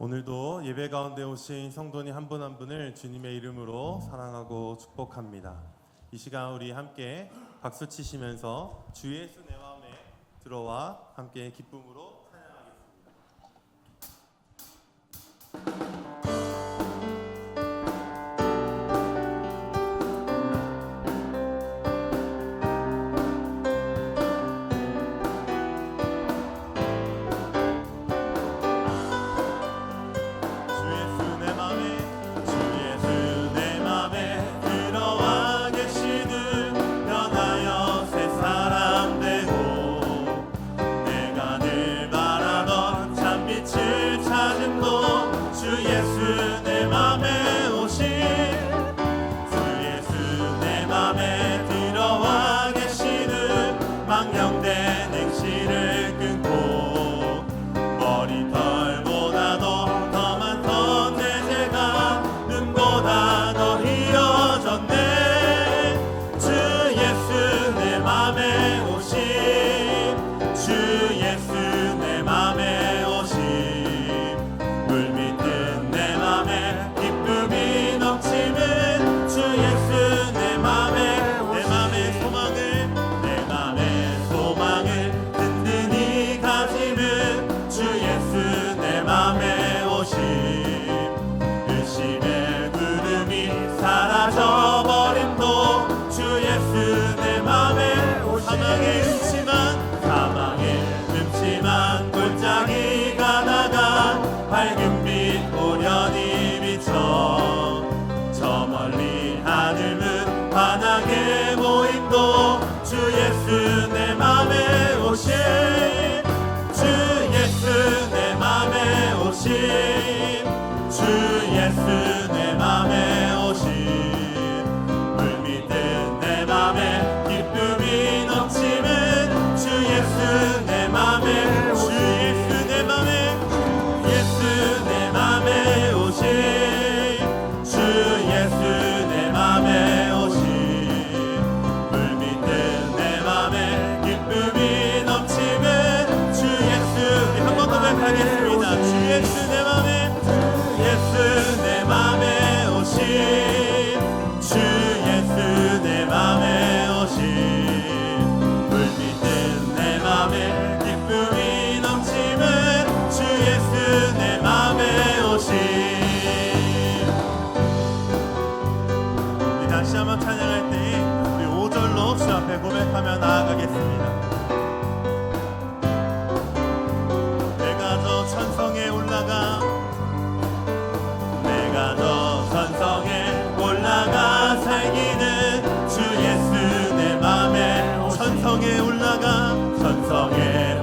오늘도 예배 가운데 오신 성도님 한 분 한 분을 주님의 이름으로 사랑하고 축복합니다. 이 시간 우리 함께 박수 치시면서 주 예수 내 마음에 들어와 함께 기쁨으로 찬양하겠습니다. 밝은 빛 오련히 비쳐 저 멀리 하늘은 환하게 보임도 주 예수 내 맘에 오심 주 예수 내 맘에 오심 주 예수 내 맘에 오심 물밀듯 내 맘에 기쁨이 넘치는 주 예수 내 맘에 주 예수 내 맘에 내 맘에 오심 주 예수 내 맘에 오심 물밀듯 내 맘에 기쁨이 넘치는 주 예수 한 번 더 고백하겠습니다. 주 예수 내 맘에 예수 내 맘에 오심 주 예수 내 맘에 오심 물밀듯 내 맘에 기쁨이 넘치는 주 예수 내 맘에 오심. 우리 다시 한번 찬양할 때에 우리 5절로 주 앞에 고백하며 나아가겠습니다. 내가 저 천성에 올라가 내가 저 천성에 올라가 살기는 주 예수 내 맘에 천성에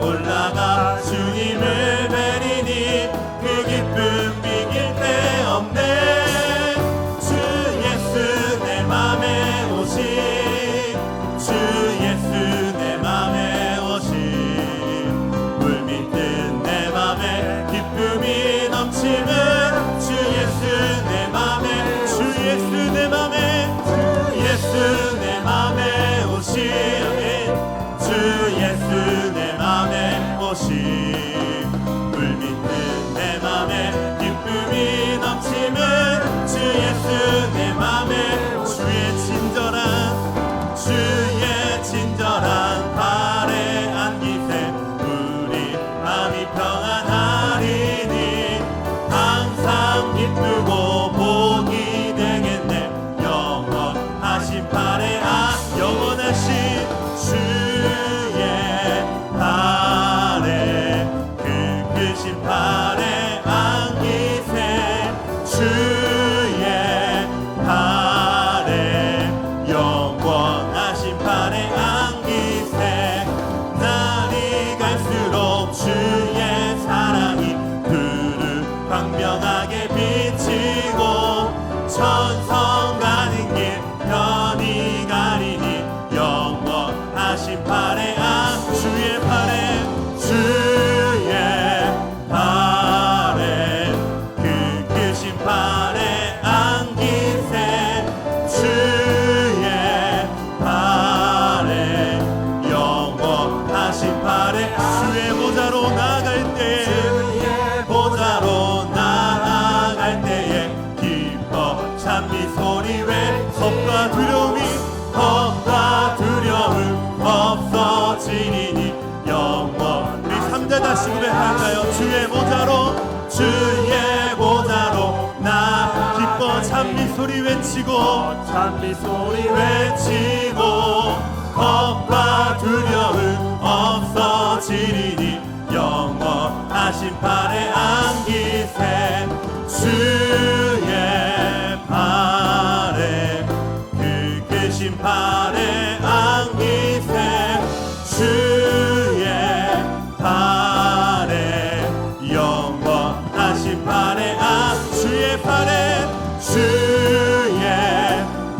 올라가 주님을 뵈리니 그 기쁨 비길 데 없네 주 예수 내 맘에 오심 주 예수 내 맘에 오심 물밀듯 내 맘에 기쁨이 넘치는 주 예수 내 맘에 주 예수 내 맘에 주 예수 내 맘에 오심 주 예수 내 맘에 오심 물밀듯 내 맘에 기쁨이 넘치는 주 예수 내 맘에 주의 친절한 발에 안기세 우리 마음이 평안하리니 항상 기쁘고 복이 되겠네 영원하신 발에 영원하신 주의 발에 그 크신 발에 안기세 주의 발에 영원하신 발에 안기세 날이 갈수록 주의 사랑이 푸르 광명하게 비치고 천성 가는 길 편히 가리니 영원하신 발에 주의 발에 그 크신 발에 안기세 주의 발에 영원하신 발에 주의 보좌로 나 혼자 다시 고백할까요? 주의 보좌로 나 기뻐 찬미 소리 외치고 겁과 두려움 없어지리니 영원하신 팔에 안기세 주의 팔에 그 크신 팔에 안기세 주의 팔에 영원하신 팔에 주의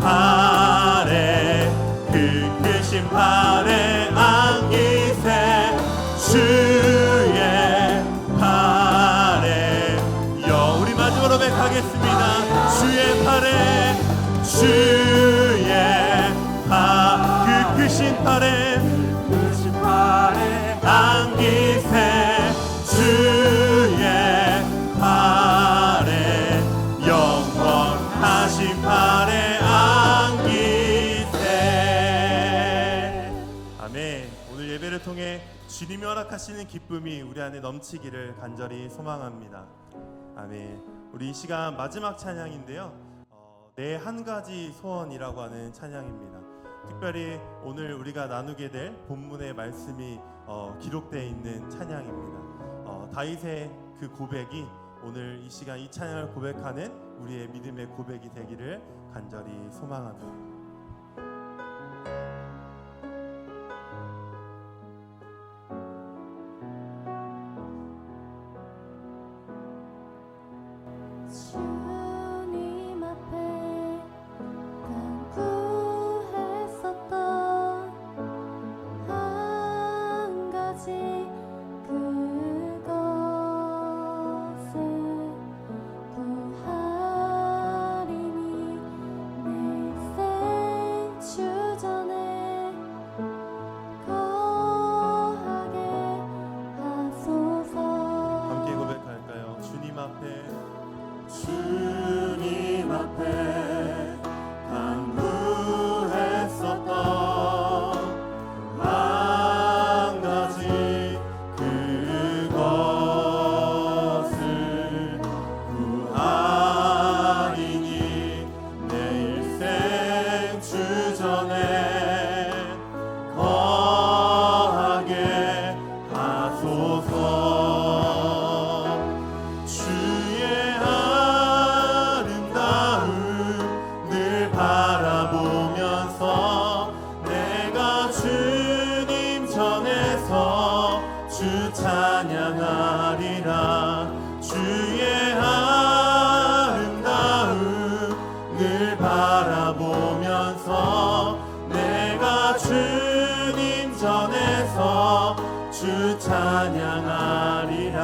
팔에 그 크신 팔에 안기세 주의 팔에 우리 마지막으로 고백하겠습니다. 주의 팔에 그 크신 팔에 안기세 주의 팔에 영원하신 팔에 안기세. 아멘. 오늘 예배를 통해 주님이 허락하시는 기쁨이 우리 안에 넘치기를 간절히 소망합니다. 아멘. 우리 이 시간 마지막 찬양인데요, 내 한 가지 소원이라고 하는 찬양입니다. 특별히 오늘 우리가 나누게 될 본문의 말씀이 기록되어 있는 찬양입니다. 다윗의 그 고백이 오늘 이 시간 이 찬양을 고백하는 우리의 믿음의 고백이 되기를 간절히 소망합니다. 주님 앞에 간구했었던 한 가지 그것을 구하리니 내 일생 주전에 거하게 하소서. 함께 고백할까요? 주님 앞에 간구했었던 한 가지 그것을 구하리니 내 일생 주전에 거하게 하소서. 주의 바라보면서 내가 주님 전에서 주 찬양하리라. 주의 아름다움을 바라보면서 내가 주님 전에서 주 찬양하리라.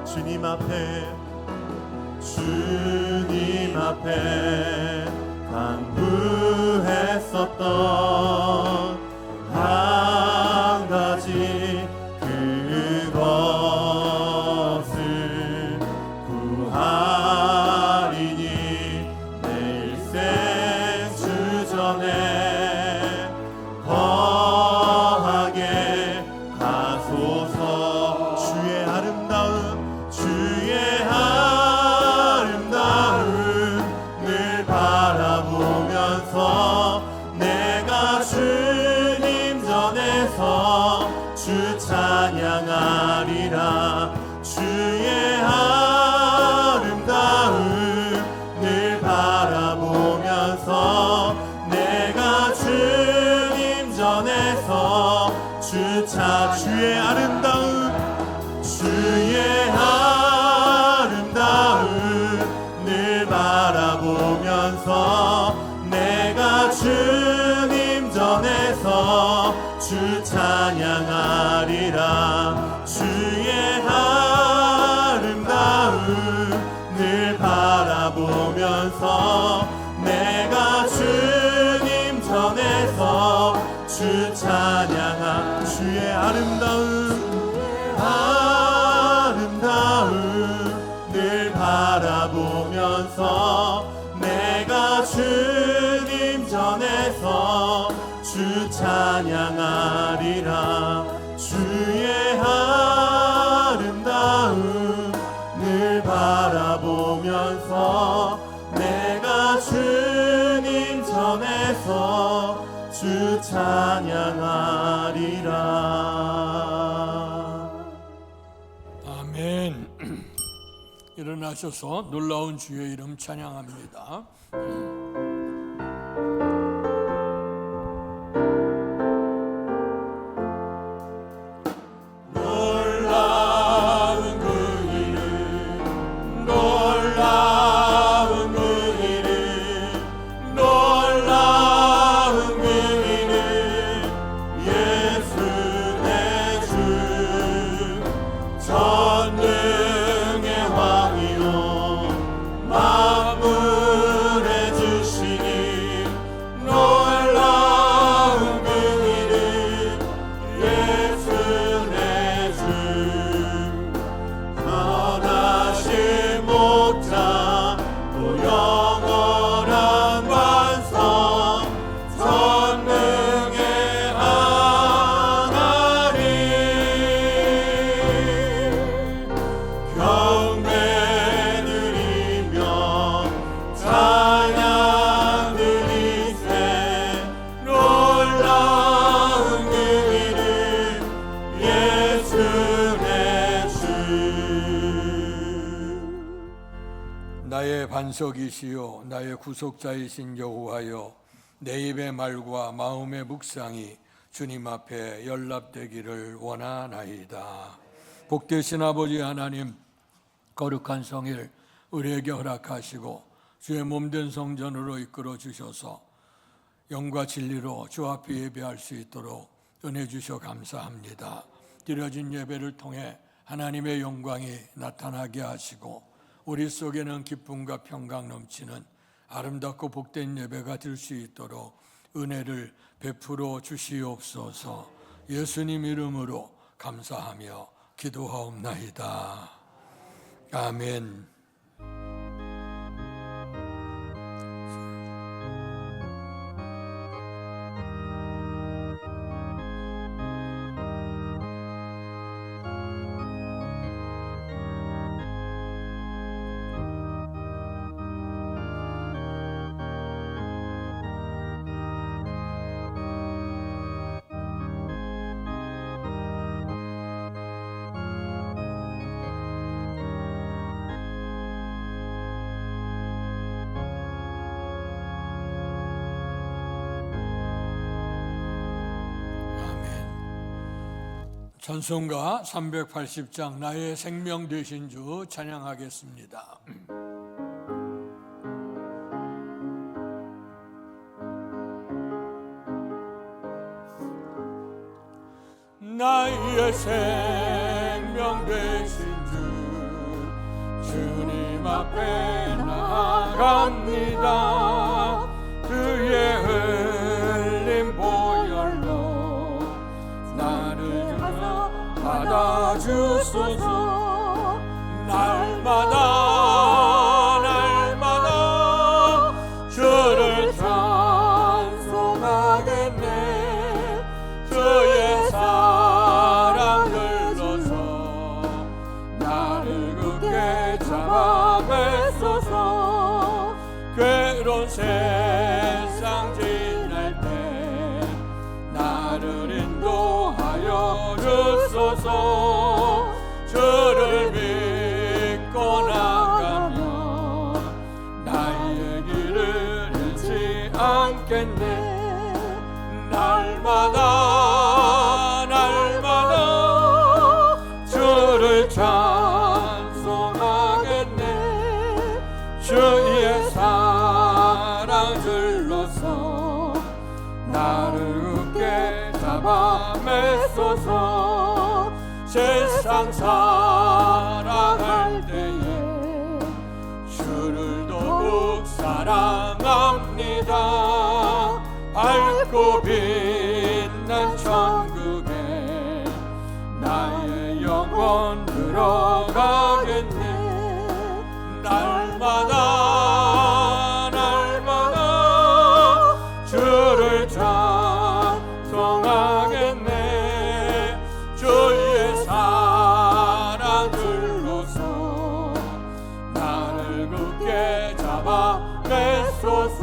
주님 앞에 간구했었던 한 가지 그것을 구하리니 내 일생 주전에 거하게 하소서. 주의 아름다움을 바라보면서 내가 주님 전에서 주 찬양하리라. 주의 아름다움을 바라보면서 내가 주님 전에서 주의 아름다움을 바라보면서 내가 주님 전에서 주 찬양하리라. 주의 아름다움을 바라보면서 내가 주님 전에서 주 찬양하. 주의 아름다움을 바라보면서 내가 주님 전에서 주 찬양하리라. 주의 찬양하리라. 아멘. 일어나셔서 놀라운 주의 이름 찬양합니다. 놀라운 그 이름, 놀라운 그 이름, 놀라운 그 이름, 예수 내 주, 전능의 왕이요 만물의 주시니, 놀라운 그 이름, 예수 내 주, 선하신 목자 또 영원한 완성, 전능의 하나님, 경배 드리며 찬양 드리세, 놀라운 그 이름, 예수 내 주. 나의 반석이시요 나의 구속자이신 여호와여, 내 입의 말과 마음의 묵상이 주님 앞에 연락되기를 원하나이다. 복되신 아버지 하나님, 거룩한 성일 우리에게 허락하시고 주의 몸된 성전으로 이끌어 주셔서 영과 진리로 주 앞에 예배할 수 있도록 은혜 주셔 감사합니다. 드려진 예배를 통해 하나님의 영광이 나타나게 하시고 우리 속에는 기쁨과 평강 넘치는 아름답고 복된 예배가 될 수 있도록 은혜를 베풀어 주시옵소서. 예수님 이름으로 감사하며 기도하옵나이다. 아멘. 찬송가 380장 나의 생명 되신 주 찬양하겠습니다. 나의 생명 되신 주, 주님 앞에 나아갑니다. 그의 흘린 보혈로 나를 받아주소서. 날마다 날마다 주를 찬송하겠네. 주의 사랑 흘러서 나를 굳게 잡아매소서. 괴로운 세상 지날 때 나를 인도하여 주소서. 주를 믿고 나가면 나의 길을 잃지 않겠네. 날마다 날마다 주를 찬송하겠네. 주의 사랑 흘러서 나를 굳게 잡아매소서. 세상 사랑할 때에 주를 더욱 사랑합니다. 밝고 빛난 천국에 나의 영혼 들어가겠네. 날마다 날마다 주를 찬송하겠네. 주의 사랑 들로서 나를 굳게 잡아 매소서.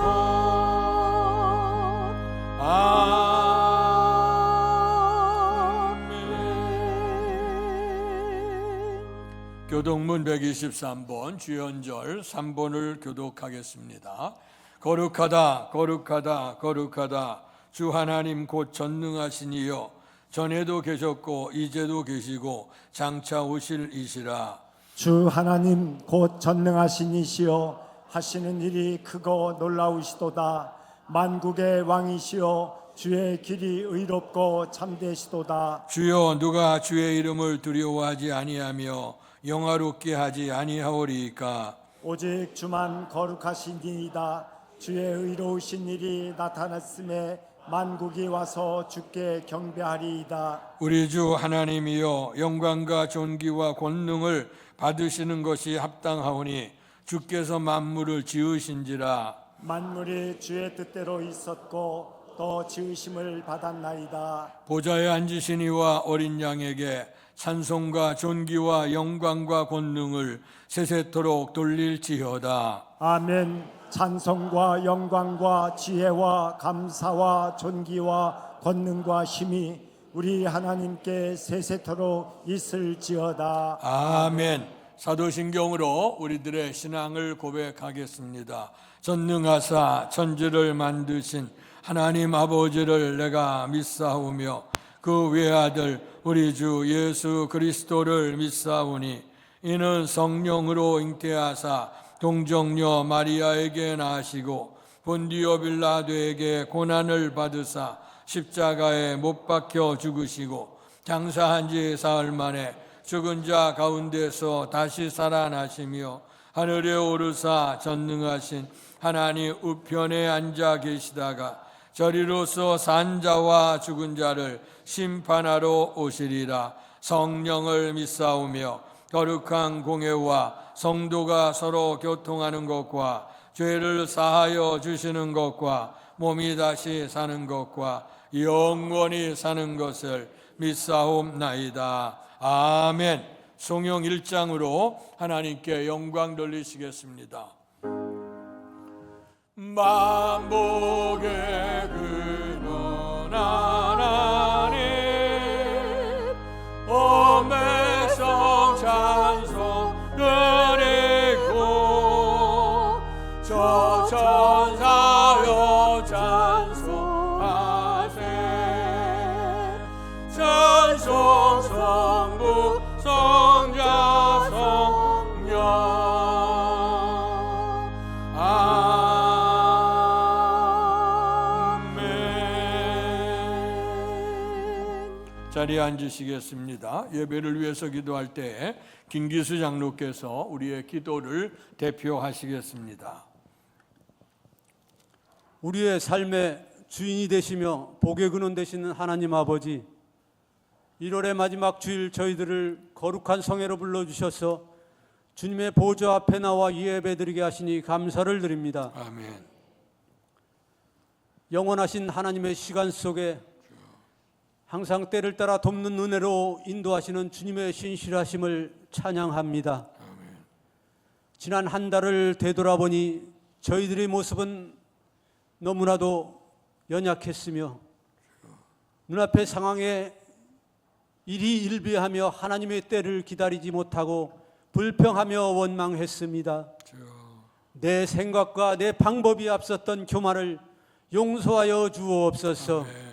교동문 123번 주연절 3번을 교독하겠습니다. 거룩하다 거룩하다 거룩하다 주 하나님 곧 전능하신 이여 전에도 계셨고 이제도 계시고 장차 오실 이시라. 주 하나님 곧 전능하신 이시여 하시는 일이 크고 놀라우시도다. 만국의 왕이시여 주의 길이 의롭고 참되시도다. 주여 누가 주의 이름을 두려워하지 아니하며 영화롭게 하지 아니하오리이까. 오직 주만 거룩하시니이다. 주의 의로우신 일이 나타났음에 만국이 와서 주께 경배하리이다. 우리 주 하나님이여 영광과 존귀와 권능을 받으시는 것이 합당하오니 주께서 만물을 지으신지라. 만물이 주의 뜻대로 있었고 또 지으심을 받았나이다. 보좌에 앉으신 이와 어린 양에게 찬송과 존귀와 영광과 권능을 세세토록 돌릴지어다. 아멘. 찬송과 영광과 지혜와 감사와 존귀와 권능과 힘이 우리 하나님께 세세토록 있을지어다. 아멘. 사도신경으로 우리들의 신앙을 고백하겠습니다. 전능하사 천지를 만드신 하나님 아버지를 내가 믿사오며 그 외아들 우리 주 예수 그리스도를 믿사오니 이는 성령으로 잉태하사 동정녀 마리아에게 나시고 본디오 빌라도에게 고난을 받으사 십자가에 못 박혀 죽으시고 장사한 지 사흘 만에 죽은 자 가운데서 다시 살아나시며 하늘에 오르사 전능하신 하나님 우편에 앉아 계시다가 저리로서 산 자와 죽은 자를 심판하러 오시리라. 성령을 믿사오며 거룩한 공회와 성도가 서로 교통하는 것과 죄를 사하여 주시는 것과 몸이 다시 사는 것과 영원히 사는 것을 믿사옵나이다. 아멘. 송영 1장으로 하나님께 영광 돌리시겠습니다. 만복의 근원 하나님 엄매성 찬송 드리고 저 천사여 찬송하세. 찬송 성부 성자 성령 자리에 앉으시겠습니다. 예배를 위해서 기도할 때 김기수 장로께서 우리의 기도를 대표하시겠습니다. 우리의 삶의 주인이 되시며 복의 근원 되시는 하나님 아버지, 1월의 마지막 주일 저희들을 거룩한 성회로 불러주셔서 주님의 보좌 앞에 나와 예배드리게 하시니 감사를 드립니다. 아멘. 영원하신 하나님의 시간 속에 항상 때를 따라 돕는 은혜로 인도하시는 주님의 신실하심을 찬양합니다. 지난 한 달을 되돌아보니 저희들의 모습은 너무나도 연약했으며 눈앞의 상황에 일이 일비하며 하나님의 때를 기다리지 못하고 불평하며 원망했습니다. 내 생각과 내 방법이 앞섰던 교만을 용서하여 주옵소서.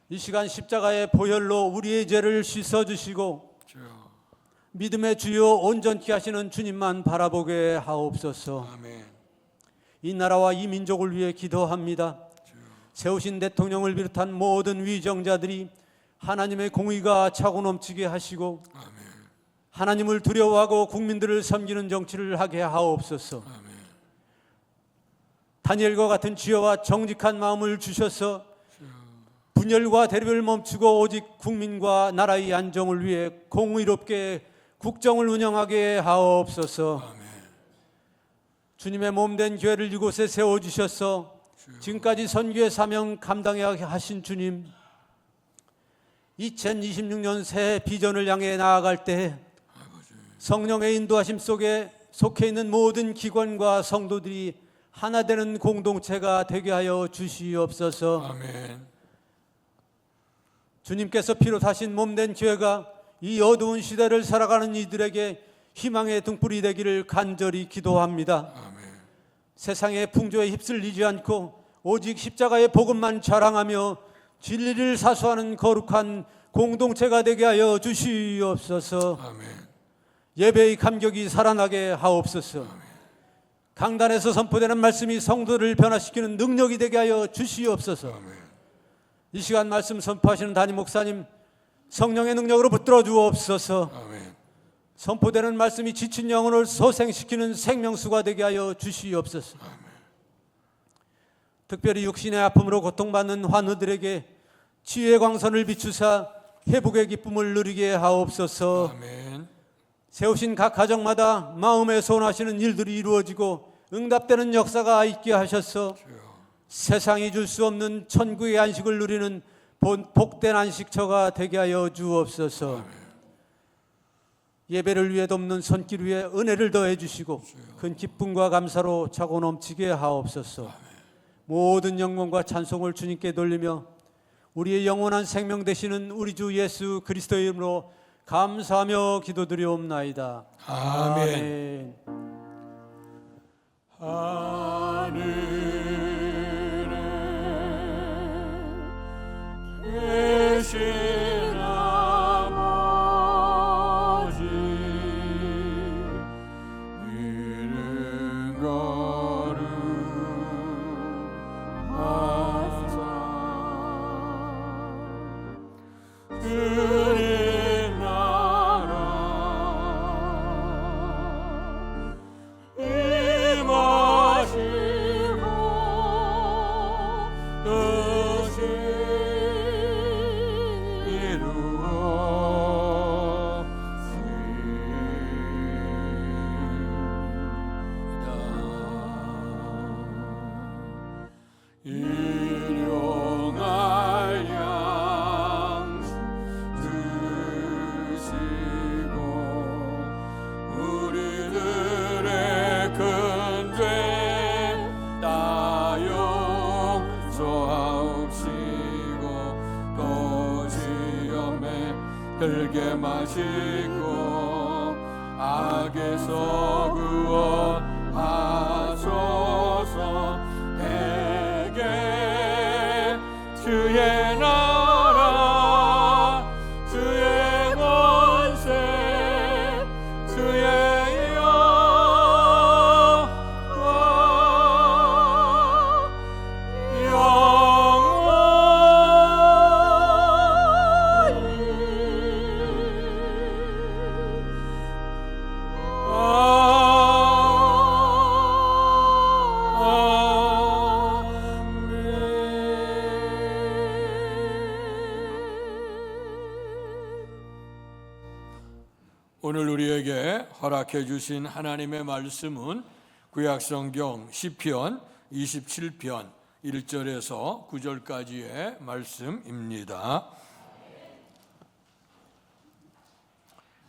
이 시간 십자가의 보혈로 우리의 죄를 씻어주시고 믿음의 주요 온전케 하시는 주님만 바라보게 하옵소서. 아멘. 이 나라와 이 민족을 위해 기도합니다. 세우신 대통령을 비롯한 모든 위정자들이 하나님의 공의가 차고 넘치게 하시고 하나님을 두려워하고 국민들을 섬기는 정치를 하게 하옵소서. 다니엘과 같은 지혜와 정직한 마음을 주셔서 분열과 대립을 멈추고 오직 국민과 나라의 안정을 위해 공의롭게 국정을 운영하게 하옵소서. 주님의 몸된 교회를 이곳에 세워주셔서 지금까지 선교의 사명 감당하게 하신 주님, 2026년 새 비전을 향해 나아갈 때 성령의 인도하심 속에 속해 있는 모든 기관과 성도들이 하나 되는 공동체가 되게 하여 주시옵소서. 아멘. 주님께서 피로 다신 몸된 교회가 이 어두운 시대를 살아가는 이들에게 희망의 등불이 되기를 간절히 기도합니다. 세상의 풍조에 휩쓸리지 않고 오직 십자가의 복음만 자랑하며 진리를 사수하는 거룩한 공동체가 되게 하여 주시옵소서. 예배의 감격이 살아나게 하옵소서. 강단에서 선포되는 말씀이 성도를 변화시키는 능력이 되게 하여 주시옵소서. 이 시간 말씀 선포하시는 담임 목사님 성령의 능력으로 붙들어 주옵소서. 선포되는 말씀이 지친 영혼을 소생시키는 생명수가 되게 하여 주시옵소서. 특별히 육신의 아픔으로 고통받는 환우들에게 치유의 광선을 비추사 회복의 기쁨을 누리게 하옵소서. 세우신 각 가정마다 마음에 소원하시는 일들이 이루어지고 응답되는 역사가 있게 하셔서 세상이 줄 수 없는 천국의 안식을 누리는 복된 안식처가 되게 하여 주옵소서. 예배를 위해 돕는 손길 위에 은혜를 더해 주시고 큰 기쁨과 감사로 차고 넘치게 하옵소서. 모든 영광과 찬송을 주님께 돌리며 우리의 영원한 생명 되시는 우리 주 예수 그리스도의 이름으로 감사하며 기도드리옵나이다. 아멘. 하늘에 계신 아버지 이름 거룩하사 주님 나라 임하시고 뜻이 일용할 양식 주시고 우리들의 큰 죄 다 용서하옵시고 또 시험에 들게 마시고 악에서 구원하소서. 대개 주의 나라 주의 권세 주의 오늘 우리에게 허락해 주신 하나님의 말씀은 구약성경 시편 27편 1절에서 9절까지의 말씀입니다.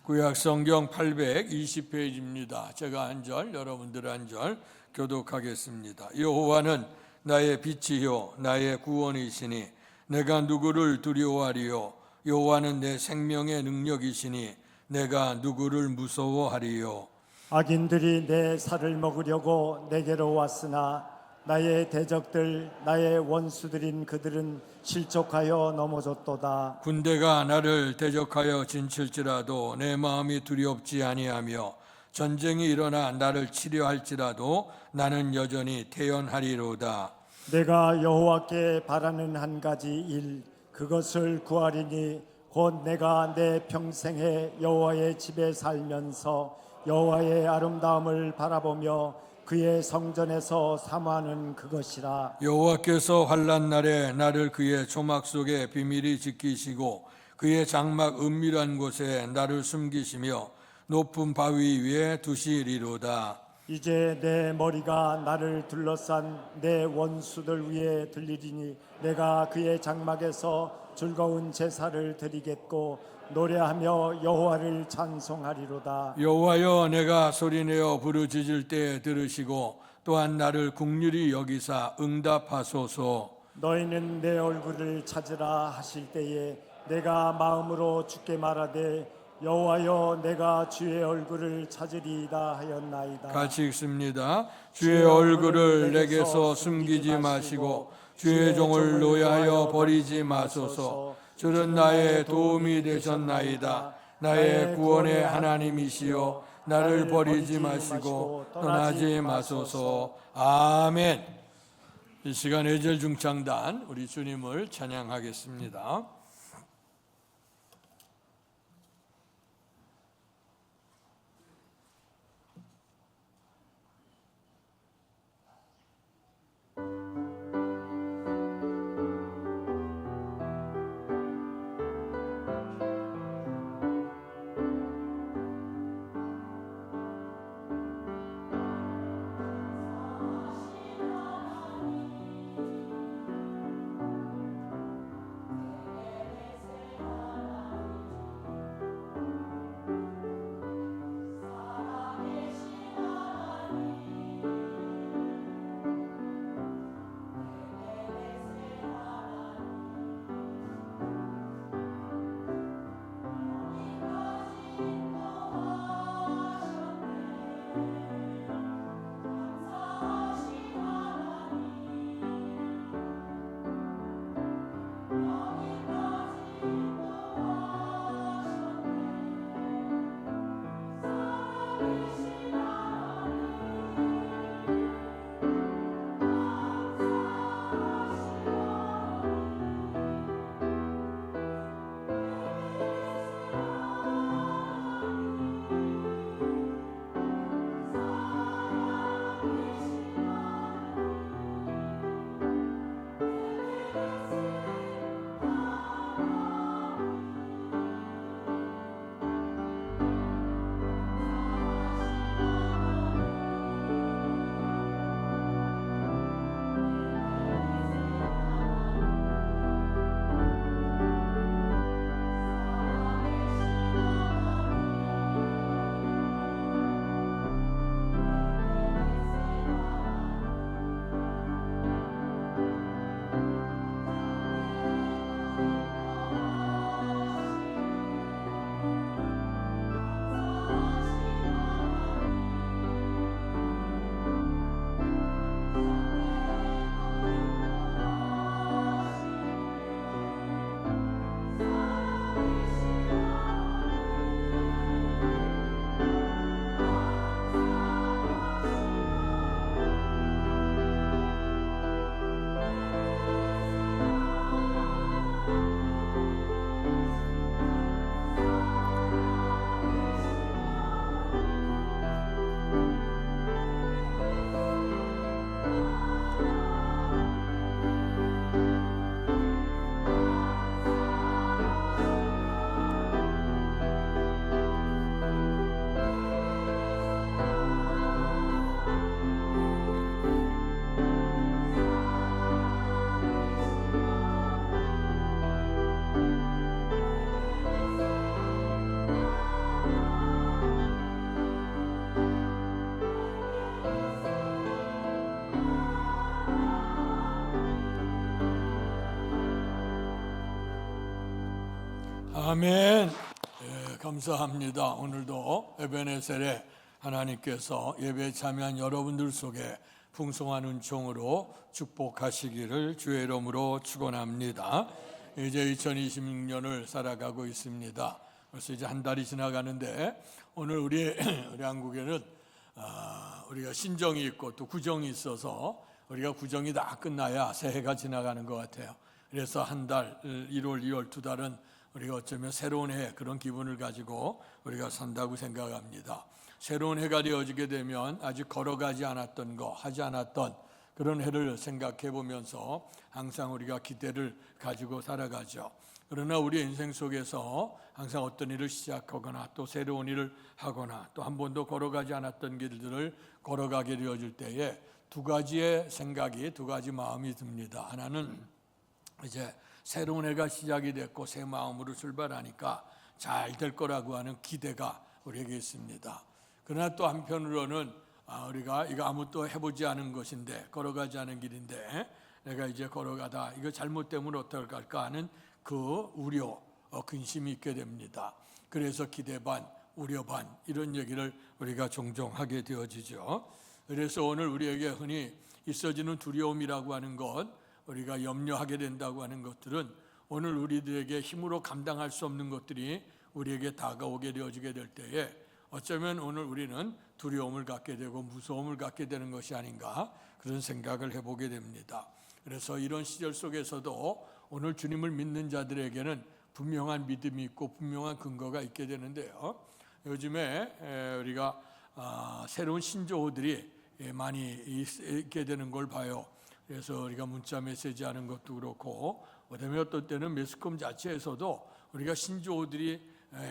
구약성경 820페이지입니다. 제가 한 절, 여러분들 한 절 교독하겠습니다. 여호와는 나의 빛이요 나의 구원이시니 내가 누구를 두려워하리요. 여호와는 내 생명의 능력이시니 내가 누구를 무서워하리요. 악인들이 내 살을 먹으려고 내게로 왔으나 나의 대적들 나의 원수들인 그들은 실족하여 넘어졌도다. 군대가 나를 대적하여 진칠지라도 내 마음이 두렵지 아니하며 전쟁이 일어나 나를 치려할지라도 나는 여전히 태연하리로다. 내가 여호와께 바라는 한 가지 일 그것을 구하리니 곧 내가 내 평생에 여호와의 집에 살면서 여호와의 아름다움을 바라보며 그의 성전에서 사모하는 그것이라. 여호와께서 환난 날에 나를 그의 조막 속에 비밀히 지키시고 그의 장막 은밀한 곳에 나를 숨기시며 높은 바위 위에 두시리로다. 이제 내 머리가 나를 둘러싼 내 원수들 위에 들리리니 내가 그의 장막에서 즐거운 제사를 드리겠고 노래하며 여호와를 찬송하리로다. 여호와여 내가 소리내어 부르짖을 때 들으시고 또한 나를 긍휼히 여기사 응답하소서. 너희는 내 얼굴을 찾으라 하실 때에 내가 마음으로 주께 말하되 여호와여 내가 주의 얼굴을 찾으리이다 하였나이다. 같이 읽습니다. 주의 얼굴을 내게서 숨기지 마시고 주의 종을 노예하여 버리지 마소서. 주는 나의 도움이 되셨나이다. 나의 구원의 하나님이시여 나를 버리지 마시고 떠나지 마소서. 아멘. 이 시간 예절 중창단 우리 주님을 찬양하겠습니다. 아멘. 감사합니다. 오늘도 에베네셀에 하나님께서 예배에 참여한 여러분들 속에 풍성한 은총으로 축복하시기를 주의 이름으로 축원합니다. 이제 2026년을 살아가고 있습니다. 벌써 이제 한 달이 지나가는데 오늘 우리 한국에는 우리가 신정이 있고 또 구정이 있어서 우리가 구정이 다 끝나야 새해가 지나가는 것 같아요. 그래서 한 달, 1월, 2월 두 달은 우리가 어쩌면 새로운 해 그런 기분을 가지고 우리가 산다고 생각합니다. 새로운 해가 되어지게 되면 아직 걸어가지 않았던 거, 하지 않았던 그런 해를 생각해 보면서 항상 우리가 기대를 가지고 살아가죠. 그러나 우리 인생 속에서 항상 어떤 일을 시작하거나 또 새로운 일을 하거나 또 한 번도 걸어가지 않았던 길들을 걸어가게 되어질 때에 두 가지의 생각이, 두 가지 마음이 듭니다. 하나는 이제 새로운 해가 시작이 됐고 새 마음으로 출발하니까 잘 될 거라고 하는 기대가 우리에게 있습니다. 그러나 또 한편으로는 우리가 이거 아무것도 해보지 않은 것인데, 걸어가지 않은 길인데 내가 이제 걸어가다 이거 잘못되면 어떨까 하는 그 우려, 근심이 있게 됩니다. 그래서 기대 반, 우려 반 이런 얘기를 우리가 종종 하게 되어지죠. 그래서 오늘 우리에게 흔히 있어지는 두려움이라고 하는 것, 우리가 염려하게 된다고 하는 것들은 오늘 우리들에게 힘으로 감당할 수 없는 것들이 우리에게 다가오게 되어지게 될 때에 어쩌면 오늘 우리는 두려움을 갖게 되고 무서움을 갖게 되는 것이 아닌가 그런 생각을 해보게 됩니다. 그래서 이런 시절 속에서도 오늘 주님을 믿는 자들에게는 분명한 믿음이 있고 분명한 근거가 있게 되는데요. 요즘에 우리가 새로운 신조어들이 많이 있게 되는 걸 봐요. 그래서 우리가 문자 메시지 하는 것도 그렇고, 그다음에 어떤 때는 매스컴 자체에서도 우리가 신조어들이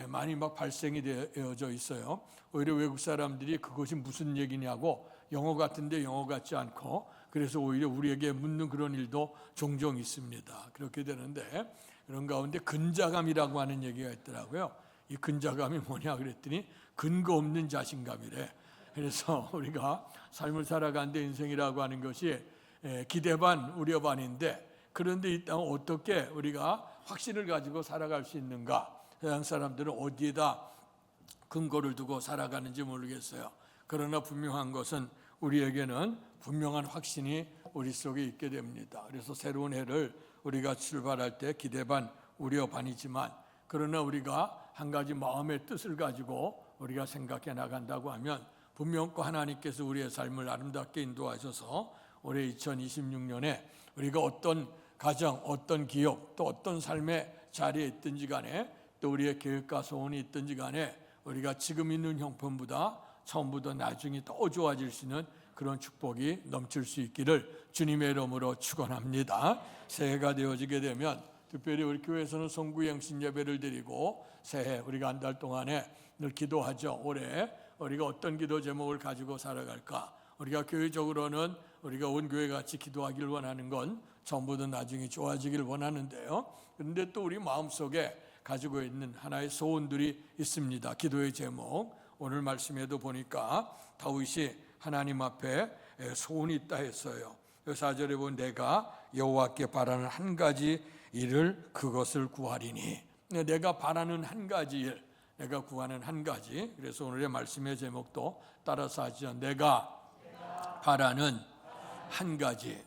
많이 막 발생이 되어져 있어요. 오히려 외국 사람들이 그것이 무슨 얘기냐고 영어 같은데 영어 같지 않고, 그래서 오히려 우리에게 묻는 그런 일도 종종 있습니다. 그렇게 되는데, 그런 가운데 근자감이라고 하는 얘기가 있더라고요. 이 근자감이 뭐냐 그랬더니 근거 없는 자신감이래. 그래서 우리가 삶을 살아가는데 인생이라고 하는 것이 기대 반 우려 반인데, 그런데 이 땅 어떻게 우리가 확신을 가지고 살아갈 수 있는가? 세상 사람들은 어디에다 근거를 두고 살아가는지 모르겠어요. 그러나 분명한 것은 우리에게는 분명한 확신이 우리 속에 있게 됩니다. 그래서 새로운 해를 우리가 출발할 때 기대 반 우려 반이지만, 그러나 우리가 한 가지 마음의 뜻을 가지고 우리가 생각해 나간다고 하면 분명코 하나님께서 우리의 삶을 아름답게 인도하셔서 올해 2026년에 우리가 어떤 가정, 어떤 기업, 또 어떤 삶의 자리에 있든지 간에, 또 우리의 계획과 소원이 있든지 간에 우리가 지금 있는 형편보다 처음보다 나중에 더 좋아질 수 있는 그런 축복이 넘칠 수 있기를 주님의 이름으로 축원합니다. 새해가 되어지게 되면 특별히 우리 교회에서는 송구영신 예배를 드리고 새해 우리가 한 달 동안에 늘 기도하죠. 올해 우리가 어떤 기도 제목을 가지고 살아갈까? 우리가 교회적으로는 우리가 온 교회 같이 기도하기를 원하는 건 전부도 나중에 좋아지기를 원하는데요. 그런데 또 우리 마음속에 가지고 있는 하나의 소원들이 있습니다. 기도의 제목, 오늘 말씀에도 보니까 다윗이 하나님 앞에 소원이 있다 했어요. 4절에 보면 내가 여호와께 바라는 한 가지 일을 그것을 구하리니, 내가 바라는 한 가지 일, 내가 구하는 한 가지. 그래서 오늘의 말씀의 제목도 따라서 하죠. 내가 바라는 한 가지.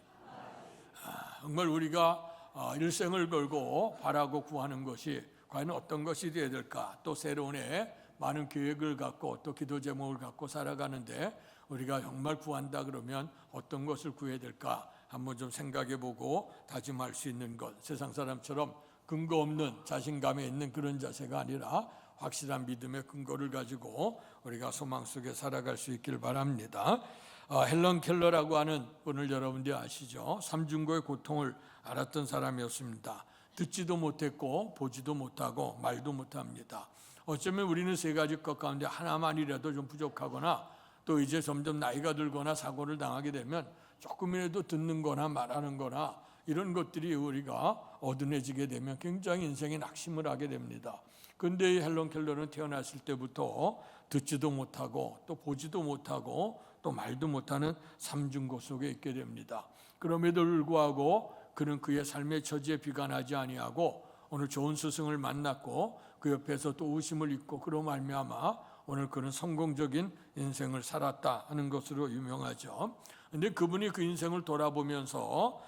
정말 우리가 일생을 걸고 바라고 구하는 것이 과연 어떤 것이 되어야 될까? 또 새로운 해에 많은 계획을 갖고 또 기도 제목을 갖고 살아가는데 우리가 정말 구한다 그러면 어떤 것을 구해야 될까? 한번 좀 생각해 보고 다짐할 수 있는 것. 세상 사람처럼 근거 없는 자신감에 있는 그런 자세가 아니라 확실한 믿음의 근거를 가지고 우리가 소망 속에 살아갈 수 있기를 바랍니다. 헬런 켈러라고 하는 분을 여러분들이 아시죠? 삼중고의 고통을 알았던 사람이었습니다. 듣지도 못했고 보지도 못하고 말도 못합니다. 어쩌면 우리는 세 가지 것 가운데 하나만이라도 좀 부족하거나 또 이제 점점 나이가 들거나 사고를 당하게 되면 조금이라도 듣는 거나 말하는 거나 이런 것들이 우리가 어두워지게 되면 굉장히 인생에 낙심을 하게 됩니다. 그런데 이 헬런 켈러는 태어났을 때부터 듣지도 못하고 또 보지도 못하고 또 말도 못하는 삼중고 속에 있게 됩니다. 그럼에도 불구하고 그는 그의 삶의 처지에 비관하지 아니하고 오늘 좋은 스승을 만났고 그 옆에서 또 의심을 입고 그로 말미암아 오늘 그는 성공적인 인생을 살았다 하는 것으로 유명하죠. 그런데 그분이 그 인생을 돌아보면서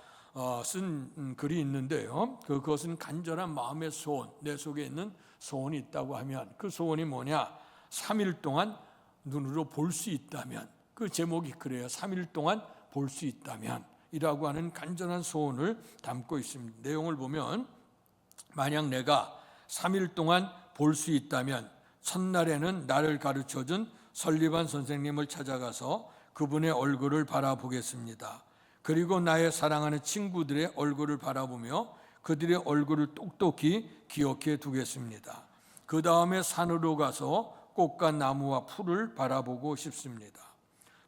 쓴 글이 있는데요. 그것은 간절한 마음의 소원, 내 속에 있는 소원이 있다고 하면 그 소원이 뭐냐? 3일 동안 눈으로 볼 수 있다면, 그 제목이 그래요. 3일 동안 볼 수 있다면 이라고 하는 간절한 소원을 담고 있습니다. 내용을 보면 만약 내가 3일 동안 볼 수 있다면 첫날에는 나를 가르쳐준 설리반 선생님을 찾아가서 그분의 얼굴을 바라보겠습니다. 그리고 나의 사랑하는 친구들의 얼굴을 바라보며 그들의 얼굴을 똑똑히 기억해 두겠습니다. 그 다음에 산으로 가서 꽃과 나무와 풀을 바라보고 싶습니다.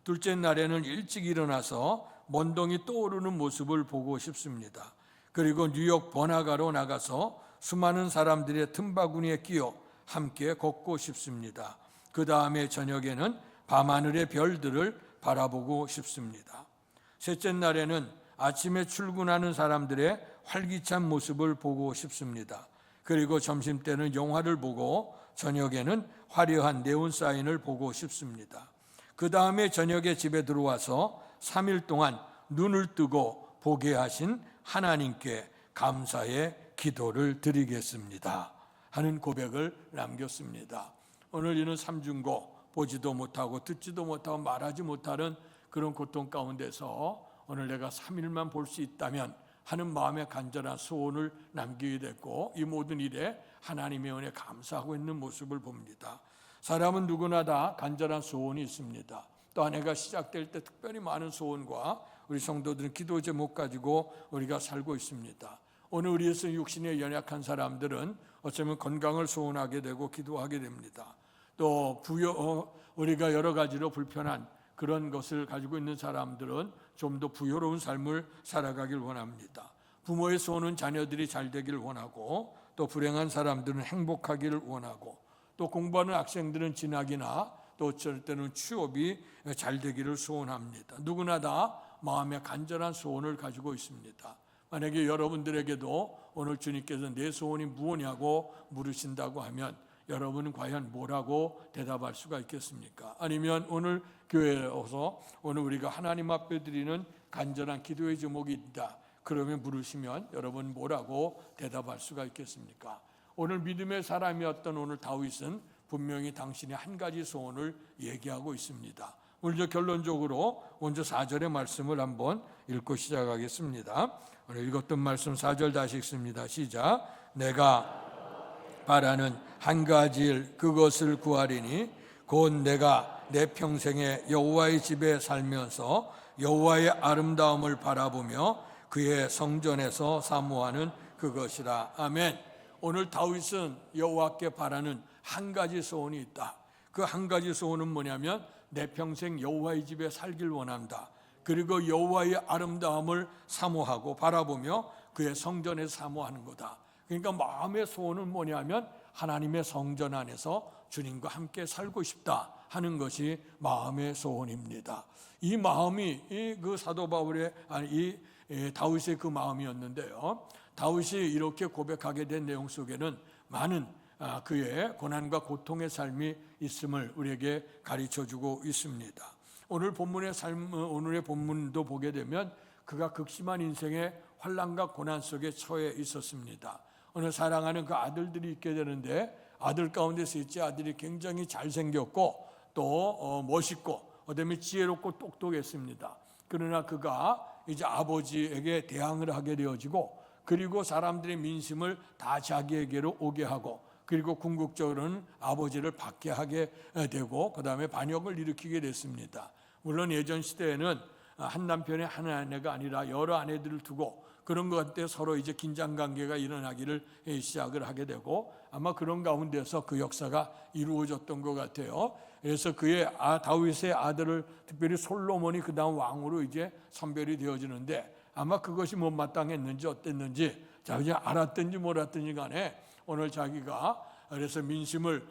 둘째 날에는 일찍 일어나서 먼동이 떠오르는 모습을 보고 싶습니다. 그리고 뉴욕 번화가로 나가서 수많은 사람들의 틈바구니에 끼어 함께 걷고 싶습니다. 그 다음에 저녁에는 밤하늘의 별들을 바라보고 싶습니다. 셋째 날에는 아침에 출근하는 사람들의 활기찬 모습을 보고 싶습니다. 그리고 점심때는 영화를 보고 저녁에는 화려한 네온 사인을 보고 싶습니다. 그 다음에 저녁에 집에 들어와서 3일 동안 눈을 뜨고 보게 하신 하나님께 감사의 기도를 드리겠습니다 하는 고백을 남겼습니다. 오늘 이는 삼중고, 보지도 못하고 듣지도 못하고 말하지 못하는 그런 고통 가운데서 오늘 내가 3일만 볼 수 있다면 하는 마음의 간절한 소원을 남기게 됐고, 이 모든 일에 하나님의 은혜에 감사하고 있는 모습을 봅니다. 사람은 누구나 다 간절한 소원이 있습니다. 또 한 해가 시작될 때 특별히 많은 소원과 우리 성도들은 기도 제목 가지고 우리가 살고 있습니다. 오늘 우리에서 육신에 연약한 사람들은 어쩌면 건강을 소원하게 되고 기도하게 됩니다. 또 우리가 여러 가지로 불편한 그런 것을 가지고 있는 사람들은 좀 더 부유로운 삶을 살아가길 원합니다. 부모의 소원은 자녀들이 잘 되길 원하고, 또 불행한 사람들은 행복하기를 원하고, 또 공부하는 학생들은 진학이나 또 어쩔 때는 취업이 잘 되기를 소원합니다. 누구나 다 마음의 간절한 소원을 가지고 있습니다. 만약에 여러분들에게도 오늘 주님께서 내 소원이 무엇이냐고 물으신다고 하면 여러분은 과연 뭐라고 대답할 수가 있겠습니까? 아니면 오늘 교회에 와서 오늘 우리가 하나님 앞에 드리는 간절한 기도의 제목이 있다, 그러면 물으시면 여러분 뭐라고 대답할 수가 있겠습니까? 오늘 믿음의 사람이었던 오늘 다윗은 분명히 당신의 한 가지 소원을 얘기하고 있습니다. 먼저 결론적으로 먼저 4절의 말씀을 한번 읽고 시작하겠습니다. 오늘 읽었던 말씀 4절 다시 읽습니다. 시작. 내가 바라는 한 가지 일, 그것을 구하리니 곧 내가 내 평생에 여호와의 집에 살면서 여호와의 아름다움을 바라보며 그의 성전에서 사모하는 그것이라. 아멘. 오늘 다윗은 여호와께 바라는 한 가지 소원이 있다. 그 한 가지 소원은 뭐냐면 내 평생 여호와의 집에 살길 원한다. 그리고 여호와의 아름다움을 사모하고 바라보며 그의 성전에서 사모하는 거다. 그러니까 마음의 소원은 뭐냐면 하나님의 성전 안에서 주님과 함께 살고 싶다 하는 것이 마음의 소원입니다. 이 마음이 그 사도 바울의 다윗의 그 마음이었는데요. 다윗이 이렇게 고백하게 된 내용 속에는 많은 그의 고난과 고통의 삶이 있음을 우리에게 가르쳐주고 있습니다. 오늘 본문의 오늘의 본문도 보게 되면 그가 극심한 인생의 환난과 고난 속에 처해 있었습니다. 오늘 사랑하는 그 아들들이 있게 되는데 아들 가운데 셋째 아들이 굉장히 잘생겼고 또 멋있고 그다음에 지혜롭고 똑똑했습니다. 그러나 그가 이제 아버지에게 대항을 하게 되어지고, 그리고 사람들의 민심을 다 자기에게로 오게 하고, 그리고 궁극적으로는 아버지를 받게 하게 되고, 그 다음에 반역을 일으키게 됐습니다. 물론 예전 시대에는 한 남편의 한 아내가 아니라 여러 아내들을 두고 그런 것 같아 서로 이제 긴장 관계가 일어나기를 시작을 하게 되고, 아마 그런 가운데서 그 역사가 이루어졌던 것 같아요. 그래서 그의 다윗의 아들을 특별히 솔로몬이 그 다음 왕으로 이제 선별이 되어지는데, 아마 그것이 못마땅했는지 어땠는지 자기가 알았든지 몰랐든지 간에 오늘 자기가 그래서 민심을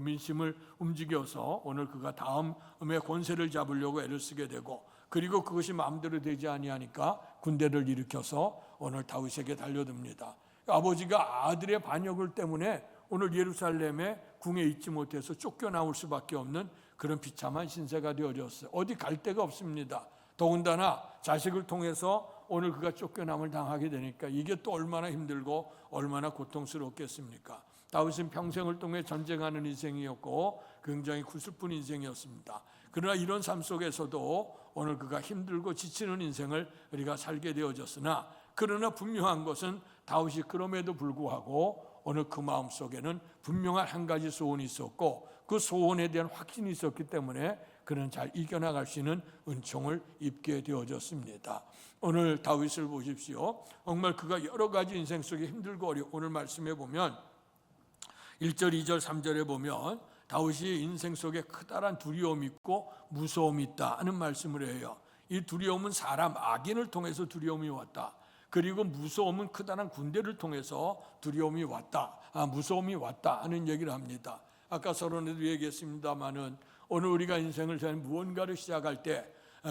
민심을 움직여서 오늘 그가 다음에 권세를 잡으려고 애를 쓰게 되고, 그리고 그것이 마음대로 되지 아니하니까 군대를 일으켜서 오늘 다윗에게 달려듭니다. 아버지가 아들의 반역을 때문에 오늘 예루살렘에 궁에 있지 못해서 쫓겨나올 수밖에 없는 그런 비참한 신세가 되어졌어요. 어디 갈 데가 없습니다. 더군다나 자식을 통해서 오늘 그가 쫓겨남을 당하게 되니까 이게 또 얼마나 힘들고 얼마나 고통스럽겠습니까? 다윗은 평생을 통해 전쟁하는 인생이었고 굉장히 구슬픈 인생이었습니다. 그러나 이런 삶 속에서도 오늘 그가 힘들고 지치는 인생을 우리가 살게 되어졌으나, 그러나 분명한 것은 다윗이 그럼에도 불구하고 오늘 그 마음속에는 분명한 한 가지 소원이 있었고, 그 소원에 대한 확신이 있었기 때문에 그는 잘 이겨나갈 수 있는 은총을 입게 되어졌습니다. 오늘 다윗을 보십시오. 정말 그가 여러 가지 인생 속에 힘들고 어려워. 오늘 말씀해 보면 1절, 2절, 3절에 보면 다윗이 인생 속에 크다란 두려움이 있고 무서움이 있다 하는 말씀을 해요. 이 두려움은 사람, 악인을 통해서 두려움이 왔다. 그리고 무서움은 크다란 군대를 통해서 두려움이 왔다. 무서움이 왔다 하는 얘기를 합니다. 아까 서론에도 얘기했습니다마는 오늘 우리가 인생을 잘 무언가를 시작할 때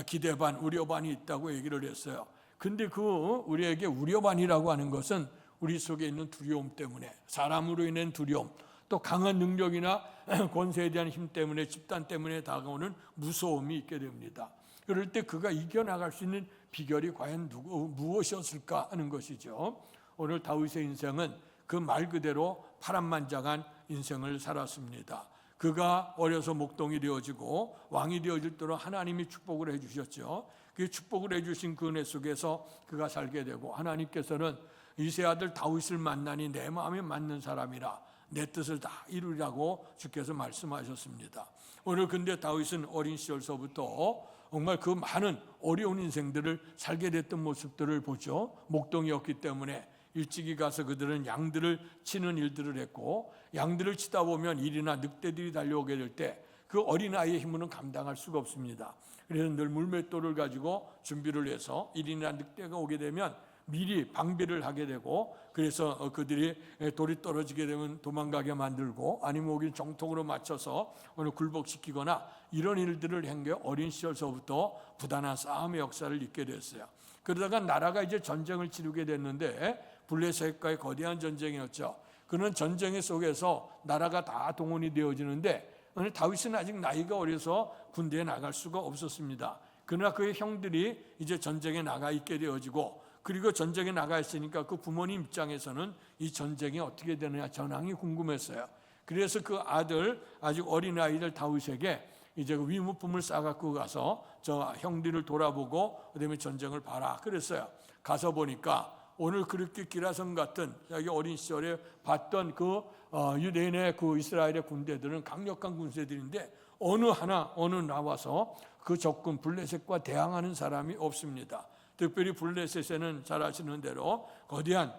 기대 반, 우려 반이 있다고 얘기를 했어요. 근데 그 우리에게 우려 반이라고 하는 것은 우리 속에 있는 두려움 때문에, 사람으로 인한 두려움, 또 강한 능력이나 권세에 대한 힘 때문에, 집단 때문에 다가오는 무서움이 있게 됩니다. 그럴 때 그가 이겨나갈 수 있는 비결이 과연 무엇이었을까 하는 것이죠. 오늘 다윗의 인생은 그 말 그대로 파란만장한 인생을 살았습니다. 그가 어려서 목동이 되어지고 왕이 되어질 도록 하나님이 축복을 해주셨죠. 그 축복을 해주신 그 은혜 속에서 그가 살게 되고, 하나님께서는 이세 아들 다윗을 만나니 내 마음에 맞는 사람이라 내 뜻을 다 이루리라고 주께서 말씀하셨습니다. 오늘 근데 다윗은 어린 시절서부터 정말 그 많은 어려운 인생들을 살게 됐던 모습들을 보죠. 목동이었기 때문에 일찍이 가서 그들은 양들을 치는 일들을 했고, 양들을 치다 보면 일이나 늑대들이 달려오게 될 때 그 어린아이의 힘으로는 감당할 수가 없습니다. 그래서 늘 물맷돌을 가지고 준비를 해서 일이나 늑대가 오게 되면 미리 방비를 하게 되고, 그래서 그들이 돌이 떨어지게 되면 도망가게 만들고, 아니면 오긴 정통으로 맞춰서 오늘 굴복시키거나 이런 일들을 한 게 어린 시절서부터 부단한 싸움의 역사를 잇게 됐어요. 그러다가 나라가 이제 전쟁을 치르게 됐는데 블레셋과의 거대한 전쟁이었죠. 그런 전쟁의 속에서 나라가 다 동원이 되어지는데, 오늘 다윗은 아직 나이가 어려서 군대에 나갈 수가 없었습니다. 그러나 그의 형들이 이제 전쟁에 나가 있게 되어지고, 그리고 전쟁에 나가 있으니까 그 부모님 입장에서는 이 전쟁이 어떻게 되느냐 전황이 궁금했어요. 그래서 그 아들, 아직 어린 아이들 다윗에게 이제 그 위무품을 싸갖고 가서 저 형들을 돌아보고 그다음에 전쟁을 봐라 그랬어요. 가서 보니까 오늘 그렇게 기라성 같은 자기 어린 시절에 봤던 그 유대인의 그 이스라엘의 군대들은 강력한 군대들인데 어느 나와서 그 적군 블레셋과 대항하는 사람이 없습니다. 특별히 블레셋에는 잘 아시는 대로 거대한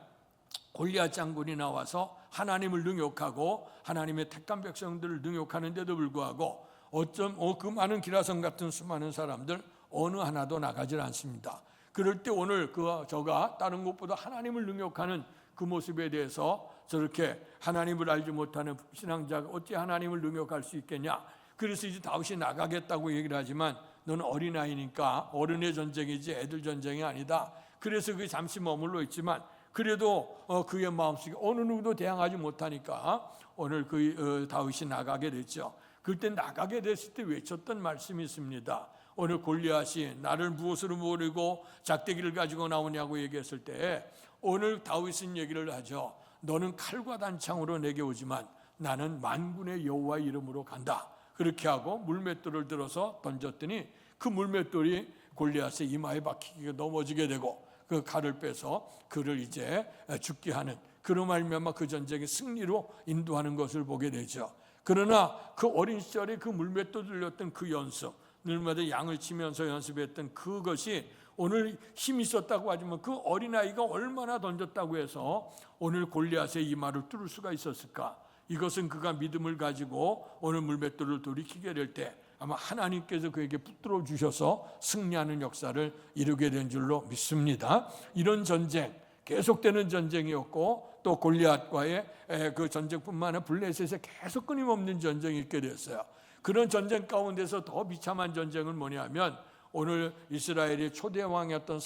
골리앗 장군이 나와서 하나님을 능욕하고 하나님의 택한 백성들을 능욕하는데도 불구하고 그 많은 기라성 같은 수많은 사람들 어느 하나도 나가질 않습니다. 그럴 때 오늘 저가 다른 것보다 하나님을 능욕하는 그 모습에 대해서 저렇게 하나님을 알지 못하는 신앙자가 어찌 하나님을 능욕할 수 있겠냐. 그래서 이제 다윗이 나가겠다고 얘기를 하지만 너는 어린아이니까 어른의 전쟁이지 애들 전쟁이 아니다. 그래서 그게 잠시 머물러 있지만 그래도 그의 마음속에 어느 누구도 대항하지 못하니까 오늘 다윗이 나가게 됐죠. 그때 나가게 됐을 때 외쳤던 말씀이 있습니다. 오늘 골리앗이 나를 무엇으로 모르고 작대기를 가지고 나오냐고 얘기했을 때 오늘 다윗은 얘기를 하죠. 너는 칼과 단창으로 내게 오지만 나는 만군의 여호와의 이름으로 간다. 그렇게 하고 물맷돌을 들어서 던졌더니 그 물맷돌이 골리앗의 이마에 박히게 넘어지게 되고 그 칼을 빼서 그를 이제 죽게 하는, 그로 말미암아 그 전쟁의 승리로 인도하는 것을 보게 되죠. 그러나 그 어린 시절에 그 물맷돌 들렸던 그 연습, 늘마다 양을 치면서 연습했던 그것이 오늘 힘이 있었다고 하지만 그 어린아이가 얼마나 던졌다고 해서 오늘 골리앗의 이마를 뚫을 수가 있었을까? 이것은 그가 믿음을 가지고 오늘 물맷돌을 돌이키게 될 때 아마 하나님께서 그에게 붙들어 주셔서 승리하는 역사를 이루게 된 줄로 믿습니다. 이런 전쟁, 계속되는 전쟁이었고 또 골리앗과의 그 전쟁뿐만 아니라 블레셋에 계속 끊임없는 전쟁이 있게 됐어요. 그런 전쟁 가운데서 더 비참한 전쟁은 뭐냐면 오늘 이스라엘의 초대 왕이었던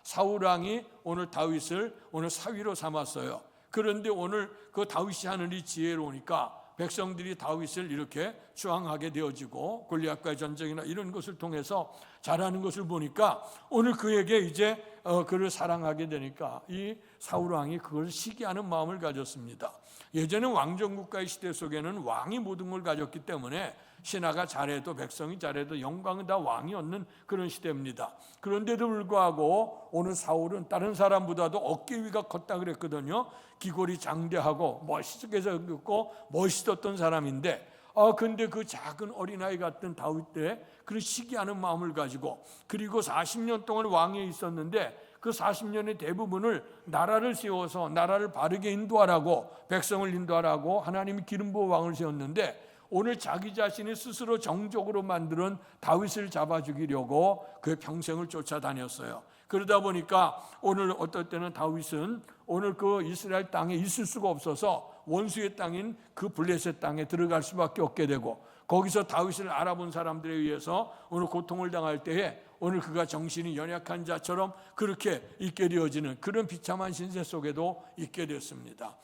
사울왕이 오늘 다윗을 오늘 사위로 삼았어요. 그런데 오늘 그 다윗이 하는 이 지혜로우니까 백성들이 다윗을 이렇게 추앙하게 되어지고 골리앗과의 전쟁이나 이런 것을 통해서 잘하는 것을 보니까 오늘 그에게 이제 그를 사랑하게 되니까 이 사울 왕이 그걸 시기하는 마음을 가졌습니다. 예전에 왕정국가의 시대 속에는 왕이 모든 걸 가졌기 때문에 신하가 잘해도 백성이 잘해도 영광은 다 왕이 얻는 그런 시대입니다. 그런데도 불구하고 오늘 사울은 다른 사람보다도 어깨 위가 컸다 그랬거든요. 기골이 장대하고 멋있었고 멋있었던 사람인데 근데 그 작은 어린아이 같은 다윗 때 그런 시기하는 마음을 가지고 그리고 40년 동안 왕에 있었는데 그 40년의 대부분을 나라를 세워서 나라를 바르게 인도하라고 백성을 인도하라고 하나님이 기름 부어 왕을 세웠는데 오늘 자기 자신이 스스로 정적으로 만드는 다윗을 잡아 죽이려고 그의 평생을 쫓아다녔어요. 그러다 보니까 오늘 어떨 때는 다윗은 오늘 그 이스라엘 땅에 있을 수가 없어서 원수의 땅인 그 블레셋 땅에 들어갈 수밖에 없게 되고 거기서 다윗을 알아본 사람들에 의해서 오늘 고통을 당할 때에 오늘 그가 정신이 연약한 자처럼 그렇게 있게 되어지는 그런 비참한 신세 속에도 있게 됐습니다.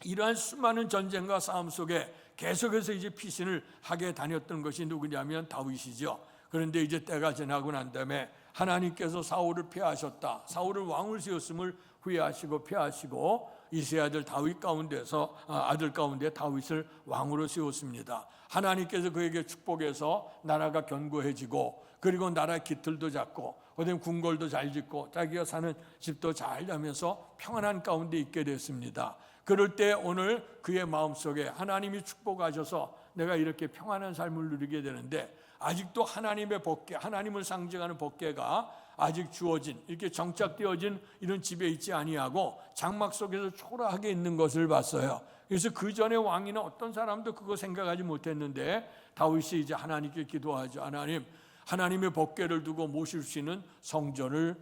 이러한 수많은 전쟁과 싸움 속에 계속해서 이제 피신을 하게 다녔던 것이 누구냐면 다윗이죠. 그런데 이제 때가 지나고 난 다음에 하나님께서 사울을 폐하셨다. 사울을 왕을 세웠음을 후회하시고 폐하시고 이세 아들 다윗 가운데서 아들 가운데 다윗을 왕으로 세웠습니다. 하나님께서 그에게 축복해서 나라가 견고해지고 그리고 나라의 깃틀도 잡고 그다음에 궁궐도 잘 짓고 자기가 사는 집도 잘 자면서 평안한 가운데 있게 됐습니다. 그럴 때 오늘 그의 마음속에 하나님이 축복하셔서 내가 이렇게 평안한 삶을 누리게 되는데 아직도 하나님의 법궤, 하나님을 상징하는 법궤가 아직 주어진 이렇게 정착되어진 이런 집에 있지 아니하고 장막 속에서 초라하게 있는 것을 봤어요. 그래서 그 전에 왕이나 어떤 사람도 그거 생각하지 못했는데 다윗이 이제 하나님께 기도하죠. 하나님의 법궤를 두고 모실 수 있는 성전을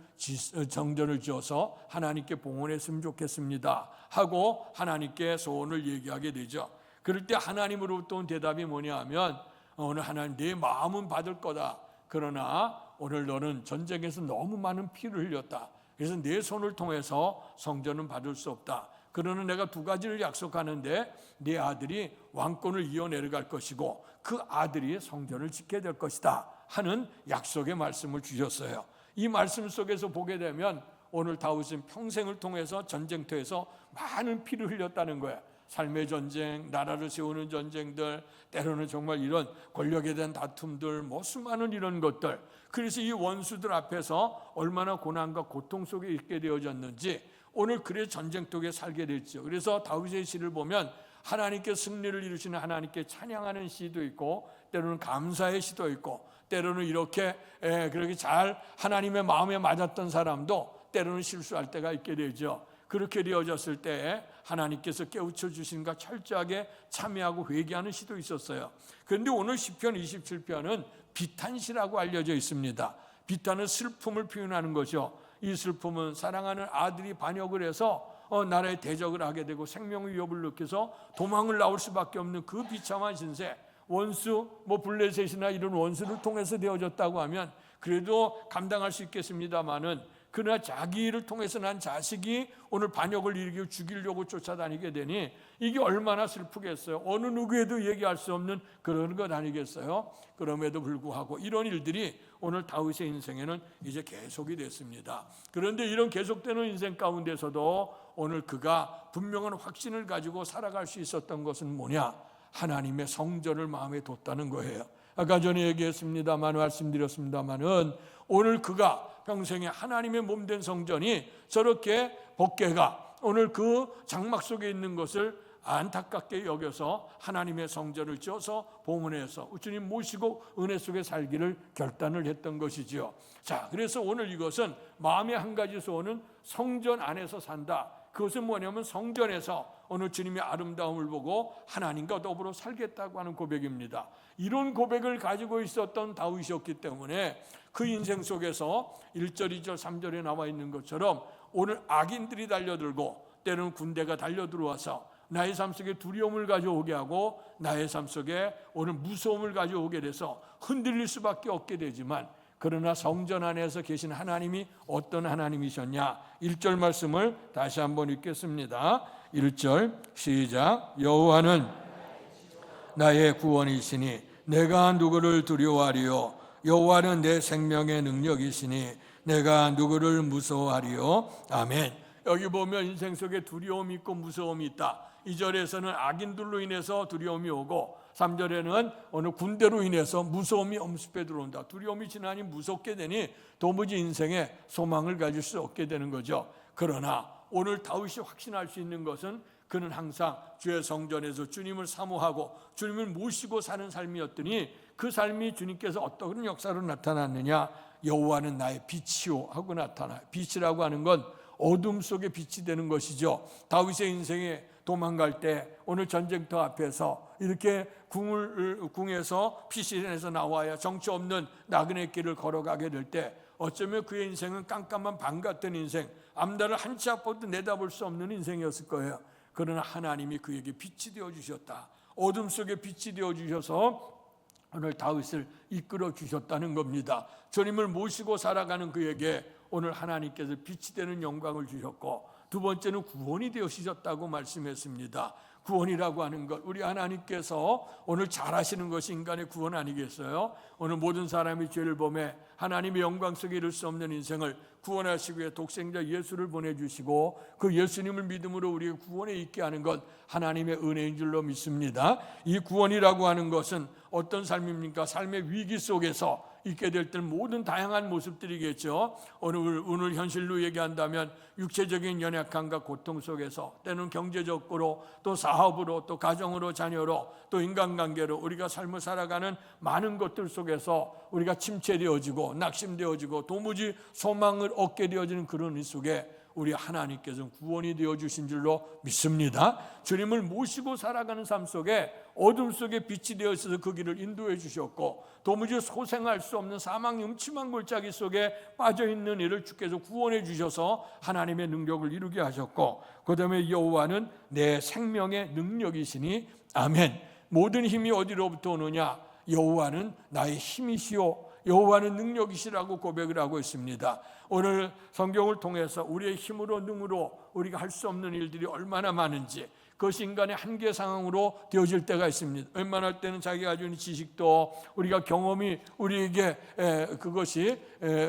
지어서 하나님께 봉헌했으면 좋겠습니다 하고 하나님께 소원을 얘기하게 되죠. 그럴 때 하나님으로부터 온 대답이 뭐냐 하면 오늘 하나님 내 마음은 받을 거다. 그러나 오늘 너는 전쟁에서 너무 많은 피를 흘렸다. 그래서 내 손을 통해서 성전은 받을 수 없다. 그러는 내가 두 가지를 약속하는데 네 아들이 왕권을 이어내려갈 것이고 그 아들이 성전을 짓게 될 것이다 하는 약속의 말씀을 주셨어요. 이 말씀 속에서 보게 되면 오늘 다윗은 평생을 통해서 전쟁터에서 많은 피를 흘렸다는 거예요. 삶의 전쟁, 나라를 세우는 전쟁들, 때로는 정말 이런 권력에 대한 다툼들, 수많은 이런 것들. 그래서 이 원수들 앞에서 얼마나 고난과 고통 속에 있게 되어졌는지 오늘 그래 전쟁통에 살게 됐죠. 그래서 다윗의 시를 보면 하나님께 승리를 이루시는 하나님께 찬양하는 시도 있고 때로는 감사의 시도 있고 때로는 이렇게 그렇게 잘 하나님의 마음에 맞았던 사람도 때로는 실수할 때가 있게 되죠. 그렇게 되어졌을 때 하나님께서 깨우쳐 주신가 철저하게 참여하고 회개하는 시도 있었어요. 그런데 오늘 시편 27편은 비탄시라고 알려져 있습니다. 비탄은 슬픔을 표현하는 거죠. 이 슬픔은 사랑하는 아들이 반역을 해서 나라의 대적을 하게 되고 생명의 위협을 느껴서 도망을 나올 수밖에 없는 그 비참한 신세. 원수 블레셋이나 이런 원수를 통해서 되어졌다고 하면 그래도 감당할 수 있겠습니다마는 그러나 자기를 통해서 난 자식이 오늘 반역을 일으키고 죽이려고 쫓아다니게 되니 이게 얼마나 슬프겠어요. 어느 누구에도 얘기할 수 없는 그런 것 아니겠어요. 그럼에도 불구하고 이런 일들이 오늘 다윗의 인생에는 이제 계속이 됐습니다. 그런데 이런 계속되는 인생 가운데서도 오늘 그가 분명한 확신을 가지고 살아갈 수 있었던 것은 뭐냐? 하나님의 성전을 마음에 뒀다는 거예요. 아까 전에 얘기했습니다만 말씀드렸습니다마는 오늘 그가 평생에 하나님의 몸된 성전이 저렇게 법궤가 오늘 그 장막 속에 있는 것을 안타깝게 여겨서 하나님의 성전을 지어서 봉헌해서 주님 모시고 은혜 속에 살기를 결단을 했던 것이지요. 자, 그래서 오늘 이것은 마음의 한 가지 소원은 성전 안에서 산다. 그것은 뭐냐면 성전에서 오늘 주님의 아름다움을 보고 하나님과 더불어 살겠다고 하는 고백입니다. 이런 고백을 가지고 있었던 다윗이었기 때문에 그 인생 속에서 1절, 2절, 3절에 나와 있는 것처럼 오늘 악인들이 달려들고 때로는 군대가 달려들어와서 나의 삶 속에 두려움을 가져오게 하고 나의 삶 속에 오늘 무서움을 가져오게 돼서 흔들릴 수밖에 없게 되지만 그러나 성전 안에서 계신 하나님이 어떤 하나님이셨냐? 1절 말씀을 다시 한번 읽겠습니다. 1절 시작. 여호와는 나의 구원이시니 내가 누구를 두려워하리요? 여호와는 내 생명의 능력이시니 내가 누구를 무서워하리요? 아멘. 여기 보면 인생 속에 두려움이 있고 무서움이 있다. 2절에서는 악인들로 인해서 두려움이 오고 3절에는 어느 군대로 인해서 무서움이 엄습해 들어온다. 두려움이 지나니 무섭게 되니 도무지 인생에 소망을 가질 수 없게 되는 거죠. 그러나 오늘 다윗이 확신할 수 있는 것은 그는 항상 주의 성전에서 주님을 사모하고 주님을 모시고 사는 삶이었더니 그 삶이 주님께서 어떤 역사로 나타났느냐? 여호와는 나의 빛이요 하고 나타나요. 빛이라고 하는 건 어둠 속에 빛이 되는 것이죠. 다윗의 인생에 도망갈 때 오늘 전쟁터 앞에서 이렇게 궁에서 피신해서 나와야 정처 없는 나그네 길을 걸어가게 될 때 어쩌면 그의 인생은 깜깜한 밤 같은 인생, 앞날을 한 치 앞도 내다볼 수 없는 인생이었을 거예요. 그러나 하나님이 그에게 빛이 되어주셨다. 어둠 속에 빛이 되어주셔서 오늘 다윗을 이끌어 주셨다는 겁니다. 주님을 모시고 살아가는 그에게 오늘 하나님께서 빛이 되는 영광을 주셨고, 두 번째는 구원이 되어주셨다고 말씀했습니다. 구원이라고 하는 것, 우리 하나님께서 오늘 잘하시는 것이 인간의 구원 아니겠어요? 오늘 모든 사람이 죄를 범해 하나님의 영광 속에 이를 수 없는 인생을 구원하시기 위해 독생자 예수를 보내주시고, 그 예수님을 믿음으로 우리의 구원에 있게 하는 것, 하나님의 은혜인 줄로 믿습니다. 이 구원이라고 하는 것은 어떤 삶입니까? 삶의 위기 속에서 있게 될 때는 모든 다양한 모습들이겠죠. 오늘 현실로 얘기한다면 육체적인 연약함과 고통 속에서, 때는 경제적으로, 또 사업으로, 또 가정으로, 자녀로, 또 인간관계로 우리가 삶을 살아가는 많은 것들 속에서 우리가 침체되어지고 낙심되어지고 도무지 소망을 얻게 되어지는 그런 일 속에 우리 하나님께서는 구원이 되어주신 줄로 믿습니다. 주님을 모시고 살아가는 삶 속에 어둠 속에 빛이 되어 있어서 그 길을 인도해 주셨고, 도무지 소생할 수 없는 사망의 음침한 골짜기 속에 빠져있는 이를 주께서 구원해 주셔서 하나님의 능력을 이루게 하셨고, 그 다음에 여호와는 내 생명의 능력이시니 아멘. 모든 힘이 어디로부터 오느냐? 여호와는 나의 힘이시오, 여호와는 능력이시라고 고백을 하고 있습니다. 오늘 성경을 통해서 우리의 힘으로 능으로 우리가 할 수 없는 일들이 얼마나 많은지, 그것이 인간의 한계 상황으로 되어질 때가 있습니다. 웬만할 때는 자기가 가지고 있는 지식도, 우리가 경험이 우리에게 그것이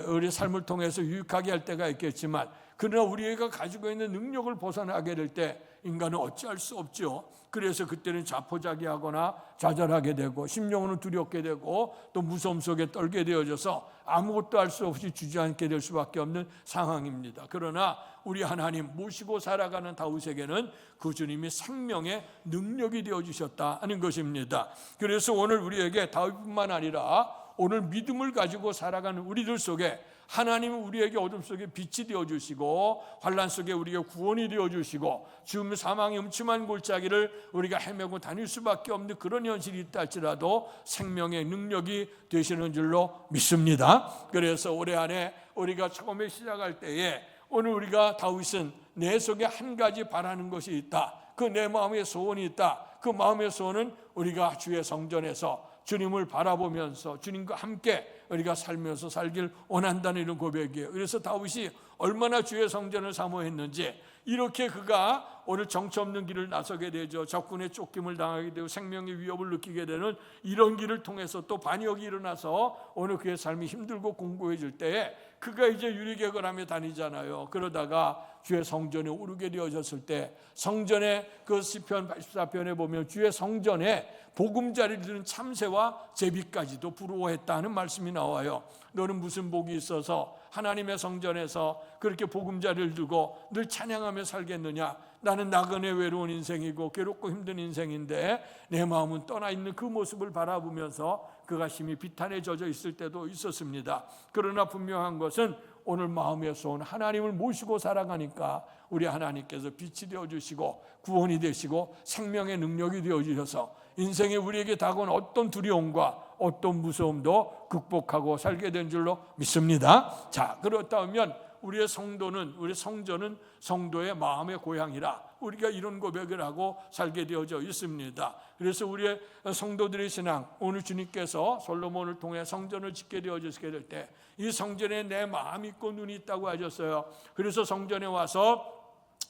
우리 삶을 통해서 유익하게 할 때가 있겠지만, 그러나 우리가 가지고 있는 능력을 벗어나게 될 때 인간은 어찌할 수 없죠. 그래서 그때는 자포자기하거나 좌절하게 되고, 심령으로 두렵게 되고, 또 무서움 속에 떨게 되어져서 아무것도 할 수 없이 주저앉게 될 수밖에 없는 상황입니다. 그러나 우리 하나님 모시고 살아가는 다윗에게는 그 주님이 생명의 능력이 되어주셨다 하는 것입니다. 그래서 오늘 우리에게 다윗뿐만 아니라 오늘 믿음을 가지고 살아가는 우리들 속에 하나님은 우리에게 어둠 속에 빛이 되어주시고, 환난 속에 우리에게 구원이 되어주시고, 죽음 사망의 음침한 골짜기를 우리가 헤매고 다닐 수밖에 없는 그런 현실이 있다 할지라도 생명의 능력이 되시는 줄로 믿습니다. 그래서 올해 안에 우리가 처음에 시작할 때에 오늘 우리가 다윗은 내 속에 한 가지 바라는 것이 있다, 그 내 마음의 소원이 있다. 그 마음의 소원은 우리가 주의 성전에서 주님을 바라보면서 주님과 함께 우리가 살면서 살길 원한다는 이런 고백이에요. 그래서 다윗이 얼마나 주의 성전을 사모했는지, 이렇게 그가 오늘 정처 없는 길을 나서게 되죠. 적군의 쫓김을 당하게 되고 생명의 위협을 느끼게 되는 이런 길을 통해서 또 반역이 일어나서 오늘 그의 삶이 힘들고 공고해질 때에 그가 이제 유리개걸하며 다니잖아요. 그러다가 주의 성전에 오르게 되어졌을 때, 성전에 그 시편 84편에 보면 주의 성전에 보금자리를 드는 참새와 제비까지도 부러워했다는 말씀이 나와요. 너는 무슨 복이 있어서 하나님의 성전에서 그렇게 보금자리를 들고 늘 찬양하며 살겠느냐? 나는 나그네 외로운 인생이고 괴롭고 힘든 인생인데 내 마음은 떠나 있는 그 모습을 바라보면서 그가 심히 비탄에 젖어 있을 때도 있었습니다. 그러나 분명한 것은 오늘 마음의 소원, 하나님을 모시고 살아가니까 우리 하나님께서 빛이 되어주시고 구원이 되시고 생명의 능력이 되어주셔서 인생에 우리에게 다가온 어떤 두려움과 어떤 무서움도 극복하고 살게 된 줄로 믿습니다. 자, 그렇다면 우리의 성전은 성도의 마음의 고향이라 우리가 이런 고백을 하고 살게 되어져 있습니다. 그래서 우리의 성도들의 신앙, 오늘 주님께서 솔로몬을 통해 성전을 짓게 되어지게 될 때 이 성전에 내 마음이 있고 눈이 있다고 하셨어요. 그래서 성전에 와서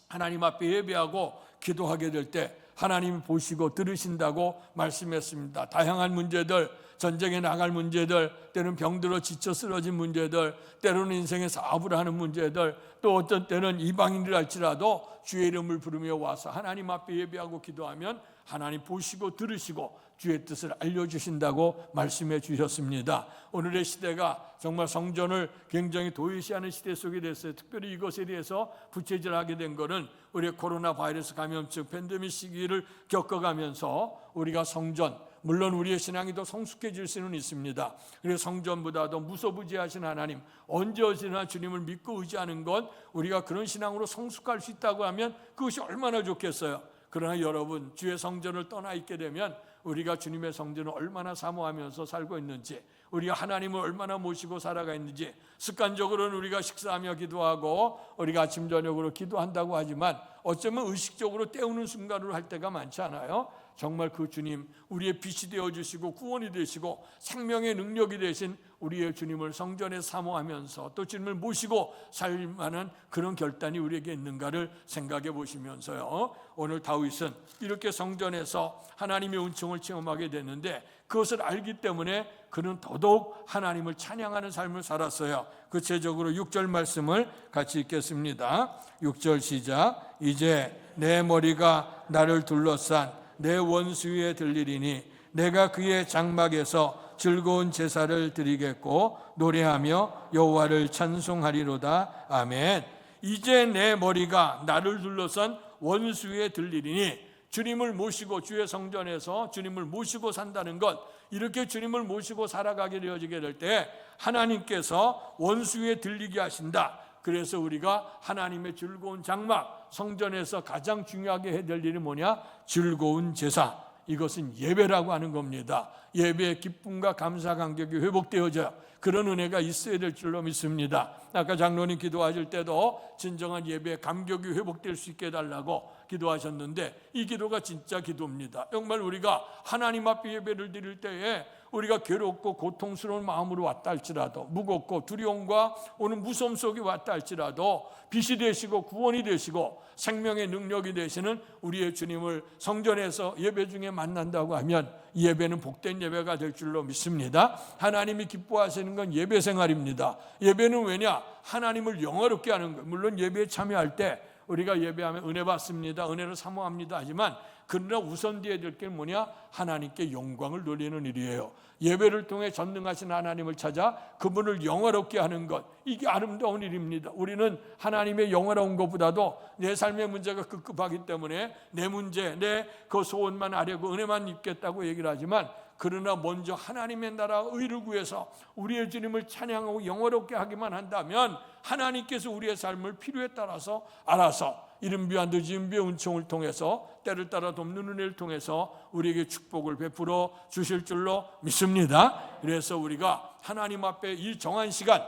하나님 앞에 예배하고 기도하게 될 때 하나님이 보시고 들으신다고 말씀했습니다. 다양한 문제들, 전쟁에 나갈 문제들, 때로는 병들어 지쳐 쓰러진 문제들, 때로는 인생에 사업을 하는 문제들, 또 어떤 때는 이방인이라 할지라도 주의 이름을 부르며 와서 하나님 앞에 예배하고 기도하면 하나님 보시고 들으시고 주의 뜻을 알려주신다고 말씀해 주셨습니다. 오늘의 시대가 정말 성전을 굉장히 도외시하는 시대 속에 됐어요. 특별히 이것에 대해서 부채질하게 된 것은 우리의 코로나 바이러스 감염증 팬데믹 시기를 겪어가면서 우리가 성전, 물론 우리의 신앙이 더 성숙해질 수는 있습니다. 그래서 성전보다도 무소부지하신 하나님, 언제 어디나 주님을 믿고 의지하는 것, 우리가 그런 신앙으로 성숙할 수 있다고 하면 그것이 얼마나 좋겠어요. 그러나 여러분, 주의 성전을 떠나 있게 되면 우리가 주님의 성전을 얼마나 사모하면서 살고 있는지, 우리가 하나님을 얼마나 모시고 살아가 있는지, 습관적으로는 우리가 식사하며 기도하고 우리가 아침 저녁으로 기도한다고 하지만 어쩌면 의식적으로 때우는 순간으로 할 때가 많지 않아요? 정말 그 주님, 우리의 빛이 되어주시고 구원이 되시고 생명의 능력이 되신 우리의 주님을 성전에 사모하면서 또 주님을 모시고 살 만한 그런 결단이 우리에게 있는가를 생각해 보시면서요, 오늘 다윗은 이렇게 성전에서 하나님의 은총을 체험하게 됐는데 그것을 알기 때문에 그는 더더욱 하나님을 찬양하는 삶을 살았어요. 구체적으로 6절 말씀을 같이 읽겠습니다. 6절 시작. 이제 내 머리가 나를 둘러싼 내 원수 위에 들리리니 내가 그의 장막에서 즐거운 제사를 드리겠고 노래하며 여호와를 찬송하리로다. 아멘. 이제 내 머리가 나를 둘러싼 원수 위에 들리리니, 주님을 모시고 주의 성전에서 주님을 모시고 산다는 것, 이렇게 주님을 모시고 살아가게 되어지게 될 때 하나님께서 원수 위에 들리게 하신다. 그래서 우리가 하나님의 즐거운 장막, 성전에서 가장 중요하게 해야 될 일이 뭐냐? 즐거운 제사. 이것은 예배라고 하는 겁니다. 예배의 기쁨과 감사 감격이 회복되어져요. 그런 은혜가 있어야 될 줄로 믿습니다. 아까 장로님 기도하실 때도 진정한 예배의 감격이 회복될 수 있게 해달라고 기도하셨는데, 이 기도가 진짜 기도입니다. 정말 우리가 하나님 앞에 예배를 드릴 때에 우리가 괴롭고 고통스러운 마음으로 왔다 할지라도, 무겁고 두려움과 오는 무서움 속에 왔다 할지라도 빛이 되시고 구원이 되시고 생명의 능력이 되시는 우리의 주님을 성전에서 예배 중에 만난다고 하면 이 예배는 복된 예배가 될 줄로 믿습니다. 하나님이 기뻐하시는 건 예배 생활입니다. 예배는 왜냐? 하나님을 영화롭게 하는 거예요. 물론 예배에 참여할 때 우리가 예배하면 은혜 받습니다, 은혜를 사모합니다 하지만, 그러나 우선되어야 될 게 뭐냐? 하나님께 영광을 돌리는 일이에요. 예배를 통해 전능하신 하나님을 찾아 그분을 영화롭게 하는 것, 이게 아름다운 일입니다. 우리는 하나님의 영화로운 것보다도 내 삶의 문제가 급급하기 때문에 내 문제, 내 그 소원만 하려고 은혜만 입겠다고 얘기를 하지만, 그러나 먼저 하나님의 나라 의를 구해서 우리의 주님을 찬양하고 영화롭게 하기만 한다면 하나님께서 우리의 삶을 필요에 따라서 알아서 이른비와 늦은비의 은총을 통해서 때를 따라 돕는 은혜를 통해서 우리에게 축복을 베풀어 주실 줄로 믿습니다. 그래서 우리가 하나님 앞에 이 정한 시간,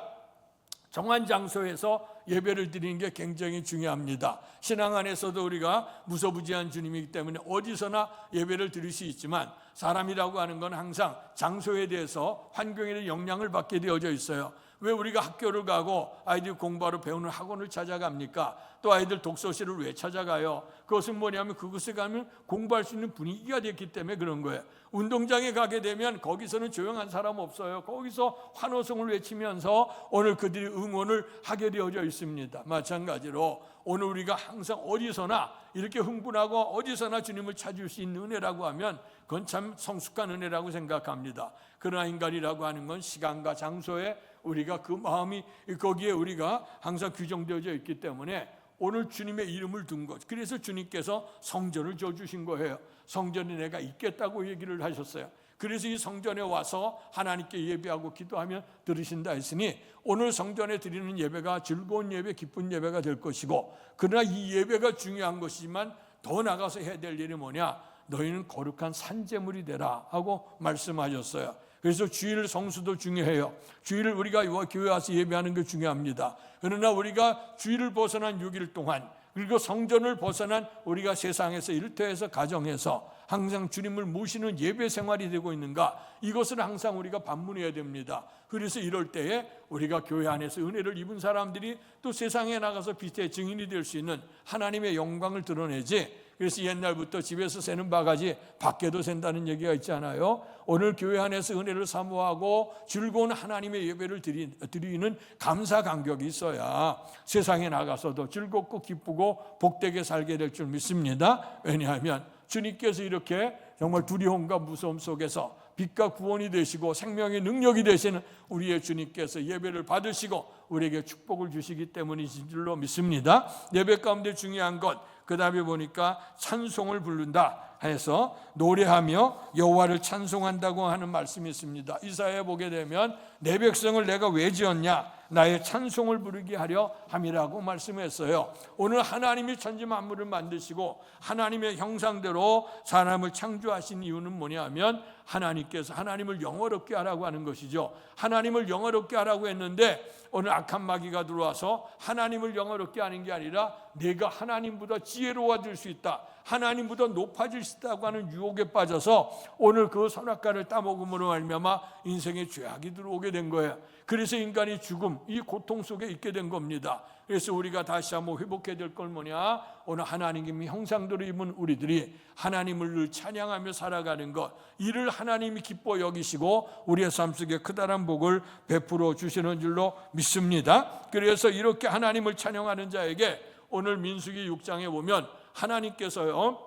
정한 장소에서 예배를 드리는 게 굉장히 중요합니다. 신앙 안에서도 우리가 무소부지한 주님이기 때문에 어디서나 예배를 드릴 수 있지만, 사람이라고 하는 건 항상 장소에 대해서 환경에 대한 영향을 받게 되어져 있어요. 왜 우리가 학교를 가고 아이들이 공부하러 배우는 학원을 찾아갑니까? 또 아이들 독서실을 왜 찾아가요? 그것은 뭐냐면 그곳에 가면 공부할 수 있는 분위기가 됐기 때문에 그런 거예요. 운동장에 가게 되면 거기서는 조용한 사람 없어요. 거기서 환호성을 외치면서 오늘 그들이 응원을 하게 되어져 있습니다. 마찬가지로 오늘 우리가 항상 어디서나 이렇게 흥분하고 어디서나 주님을 찾을 수 있는 은혜라고 하면 그건 참 성숙한 은혜라고 생각합니다. 그러나 인간이라고 하는 건 시간과 장소에 우리가 그 마음이 거기에 우리가 항상 규정되어져 있기 때문에 오늘 주님의 이름을 둔 것, 그래서 주님께서 성전을 줘주신 거예요. 성전에 내가 있겠다고 얘기를 하셨어요. 그래서 이 성전에 와서 하나님께 예배하고 기도하면 들으신다 했으니, 오늘 성전에 드리는 예배가 즐거운 예배, 기쁜 예배가 될 것이고, 그러나 이 예배가 중요한 것이지만 더 나가서 해야 될 일이 뭐냐? 너희는 거룩한 산제물이 되라 하고 말씀하셨어요. 그래서 주일 성수도 중요해요. 주일을 우리가 교회 와서 예배하는 게 중요합니다. 그러나 우리가 주일을 벗어난 6일 동안, 그리고 성전을 벗어난 우리가 세상에서 일터에서 가정에서 항상 주님을 모시는 예배 생활이 되고 있는가, 이것을 항상 우리가 반문해야 됩니다. 그래서 이럴 때에 우리가 교회 안에서 은혜를 입은 사람들이 또 세상에 나가서 빛의 증인이 될 수 있는 하나님의 영광을 드러내지, 그래서 옛날부터 집에서 새는 바가지 밖에도 샌다는 얘기가 있잖아요. 오늘 교회 안에서 은혜를 사모하고 즐거운 하나님의 예배를 드리는 감사 감격이 있어야 세상에 나가서도 즐겁고 기쁘고 복되게 살게 될 줄 믿습니다. 왜냐하면 주님께서 이렇게 정말 두려움과 무서움 속에서 빛과 구원이 되시고 생명의 능력이 되시는 우리의 주님께서 예배를 받으시고 우리에게 축복을 주시기 때문이신 줄로 믿습니다. 예배 가운데 중요한 것, 그 다음에 보니까 찬송을 부른다 해서 노래하며 여호와를 찬송한다고 하는 말씀이 있습니다. 이사야에 보게 되면 내 백성을 내가 왜 지었냐, 나의 찬송을 부르게 하려 함이라고 말씀했어요. 오늘 하나님이 천지 만물을 만드시고 하나님의 형상대로 사람을 창조하신 이유는 뭐냐면 하나님께서 하나님을 영화롭게 하라고 하는 것이죠. 하나님을 영화롭게 하라고 했는데 오늘 악한 마귀가 들어와서 하나님을 영화롭게 하는 게 아니라 내가 하나님보다 지혜로워질 수 있다, 하나님보다 높아질 수 있다고 하는 유혹에 빠져서 오늘 그 선악과를 따먹음으로 말미암아 인생에 죄악이 들어오게 된 거예요. 그래서 인간이 죽음, 이 고통 속에 있게 된 겁니다. 그래서 우리가 다시 한번 회복해야 될 걸 뭐냐? 오늘 하나님의 형상대로 입은 우리들이 하나님을 늘 찬양하며 살아가는 것, 이를 하나님이 기뻐 여기시고 우리의 삶 속에 크다란 복을 베풀어 주시는 줄로 믿습니다. 그래서 이렇게 하나님을 찬양하는 자에게 오늘 민수기 6장에 보면 하나님께서요,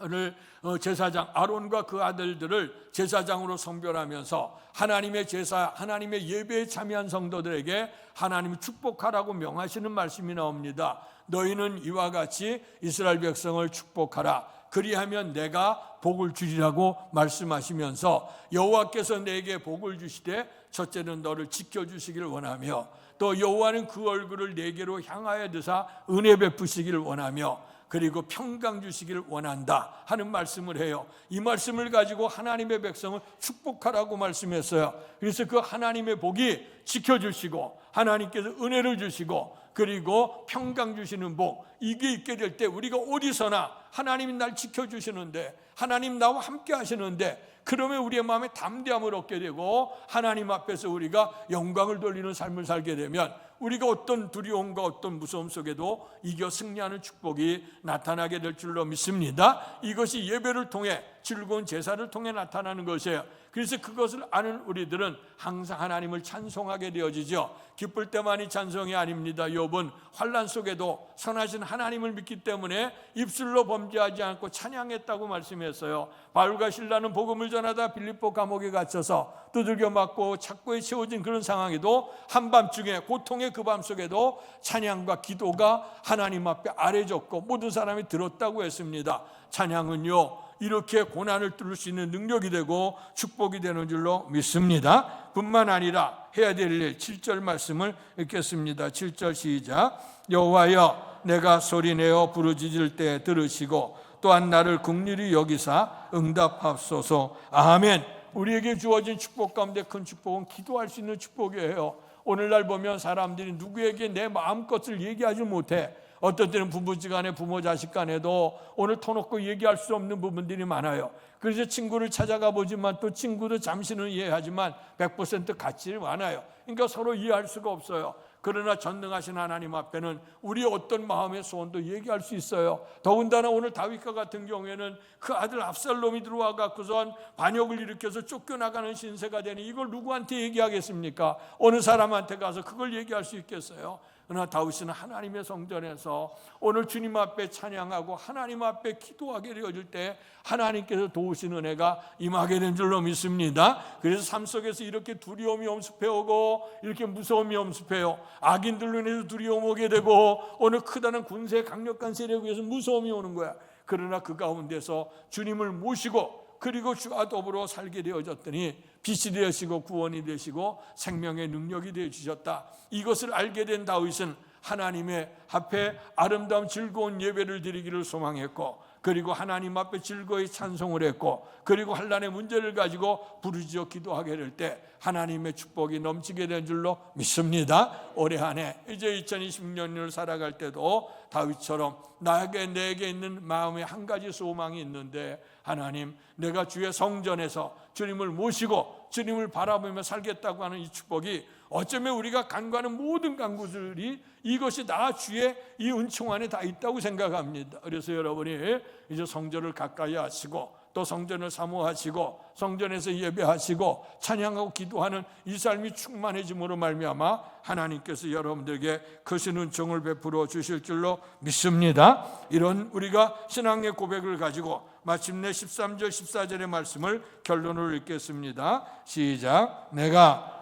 오늘 제사장 아론과 그 아들들을 제사장으로 성별하면서 하나님의 제사, 하나님의 예배에 참여한 성도들에게 하나님이 축복하라고 명하시는 말씀이 나옵니다. 너희는 이와 같이 이스라엘 백성을 축복하라. 그리하면 내가 복을 주리라고 말씀하시면서 여호와께서 내게 복을 주시되 첫째는 너를 지켜주시기를 원하며 또 여호와는 그 얼굴을 내게로 향하여 드사 은혜 베푸시기를 원하며 그리고 평강 주시기를 원한다 하는 말씀을 해요. 이 말씀을 가지고 하나님의 백성을 축복하라고 말씀했어요. 그래서 그 하나님의 복이 지켜주시고 하나님께서 은혜를 주시고 그리고 평강 주시는 복, 이게 있게 될 때 우리가 어디서나 하나님이 날 지켜주시는데, 하나님 나와 함께 하시는데, 그러면 우리의 마음에 담대함을 얻게 되고 하나님 앞에서 우리가 영광을 돌리는 삶을 살게 되면 우리가 어떤 두려움과 어떤 무서움 속에도 이겨 승리하는 축복이 나타나게 될 줄로 믿습니다. 이것이 예배를 통해, 즐거운 제사를 통해 나타나는 것이에요. 그래서 그것을 아는 우리들은 항상 하나님을 찬송하게 되어지죠. 기쁠 때만이 찬송이 아닙니다. 욥은 환난 속에도 선하신 하나님을 믿기 때문에 입술로 범죄하지 않고 찬양했다고 말씀했어요. 바울과 실라는 복음을 전하다 빌립보 감옥에 갇혀서 두들겨 맞고 착고에 채워진 그런 상황에도 한밤중에 고통의 그 밤 속에도 찬양과 기도가 하나님 앞에 아뢰졌고 모든 사람이 들었다고 했습니다. 찬양은요, 이렇게 고난을 뚫을 수 있는 능력이 되고 축복이 되는 줄로 믿습니다. 뿐만 아니라 해야 될 일, 7절 말씀을 읽겠습니다. 7절 시작. 여호와여, 내가 소리내어 부르짖을 때 들으시고 또한 나를 긍휼히 여기사 응답하소서. 아멘. 우리에게 주어진 축복 가운데 큰 축복은 기도할 수 있는 축복이에요. 오늘날 보면 사람들이 누구에게 내 마음것을 얘기하지 못해. 어떤 때는 부부지간에 부모 자식 간에도 오늘 터놓고 얘기할 수 없는 부분들이 많아요. 그래서 친구를 찾아가 보지만 또 친구도 잠시는 이해하지만 100% 같지는 않아요. 그러니까 서로 이해할 수가 없어요. 그러나 전능하신 하나님 앞에는 우리의 어떤 마음의 소원도 얘기할 수 있어요. 더군다나 오늘 다윗과 같은 경우에는 그 아들 압살롬이 들어와 갖고선 반역을 일으켜서 쫓겨나가는 신세가 되니 이걸 누구한테 얘기하겠습니까? 어느 사람한테 가서 그걸 얘기할 수 있겠어요? 그러나 다윗은 하나님의 성전에서 오늘 주님 앞에 찬양하고 하나님 앞에 기도하게 되어질 때 하나님께서 도우시는 은혜가 임하게 된 줄로 믿습니다. 그래서 삶 속에서 이렇게 두려움이 엄습해오고 이렇게 무서움이 엄습해요. 악인들로 인해서 두려움 오게 되고 오늘 크다는 군세 강력한 세력에 의해서 무서움이 오는 거야. 그러나 그 가운데서 주님을 모시고 그리고 주와 더불어 살게 되어졌더니 빛이 되시고 구원이 되시고 생명의 능력이 되어주셨다. 이것을 알게 된 다윗은 하나님의 앞에 아름다운 즐거운 예배를 드리기를 소망했고 그리고 하나님 앞에 즐거이 찬송을 했고 그리고 환난의 문제를 가지고 부르짖어 기도하게 될 때 하나님의 축복이 넘치게 된 줄로 믿습니다. 올해 한 해 이제 2026년을 살아갈 때도 다윗처럼 내게 있는 마음에 한 가지 소망이 있는데 하나님, 내가 주의 성전에서 주님을 모시고 주님을 바라보며 살겠다고 하는 이 축복이 어쩌면 우리가 간구하는 모든 간구들이 이것이 다 주의 이 은총 안에 다 있다고 생각합니다. 그래서 여러분이 이제 성전을 가까이 하시고 또 성전을 사모하시고 성전에서 예배하시고 찬양하고 기도하는 이 삶이 충만해짐으로 말미암아 하나님께서 여러분들에게 크신 은총을 베풀어 주실 줄로 믿습니다. 이런 우리가 신앙의 고백을 가지고 마침내 13절 14절의 말씀을 결론을 읽겠습니다. 시작. 내가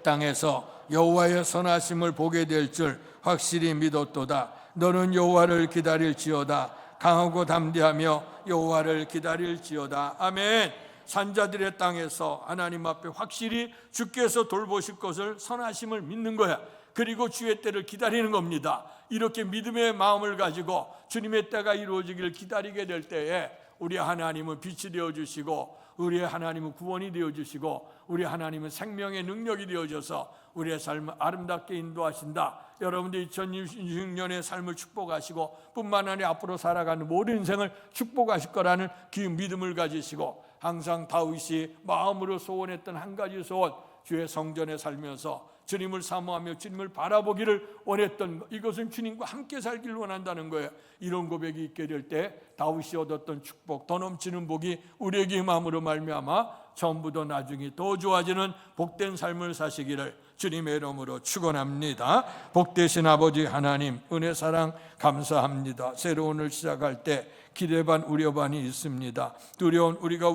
땅에서 여호와의 선하심을 보게 될 줄 확실히 믿었도다. 너는 여호와를 기다릴지어다. 강하고 담대하며 여호와를 기다릴지어다. 아멘. 산자들의 땅에서 하나님 앞에 확실히 주께서 돌보실 것을 선하심을 믿는 거야. 그리고 주의 때를 기다리는 겁니다. 이렇게 믿음의 마음을 가지고 주님의 때가 이루어지기를 기다리게 될 때에 우리 하나님은 빛이 되어주시고 우리의 하나님은 구원이 되어주시고 우리 하나님은 생명의 능력이 되어줘서 우리의 삶을 아름답게 인도하신다. 여러분들 2026년의 삶을 축복하시고 뿐만 아니라 앞으로 살아가는 모든 인생을 축복하실 거라는 믿음을 가지시고 항상 다윗이 마음으로 소원했던 한 가지 소원, 주의 성전에 살면서 주님을 사모하며 주님을 바라보기를 원했던 것, 이것은 주님과 함께 살기를 원한다는 거예요. 이런 고백이 있게 될 때 다윗이 얻었던 축복, 더 넘치는 복이 우리에게 마음으로 말미암아 전부도 나중에 더 좋아지는 복된 삶을 사시기를 주님의 이름으로 축원합니다. 복되신 아버지 하나님, 은혜 사랑 감사합니다. 새로운 을 시작할 때 기대 반 우려 반이 있습니다. 우리가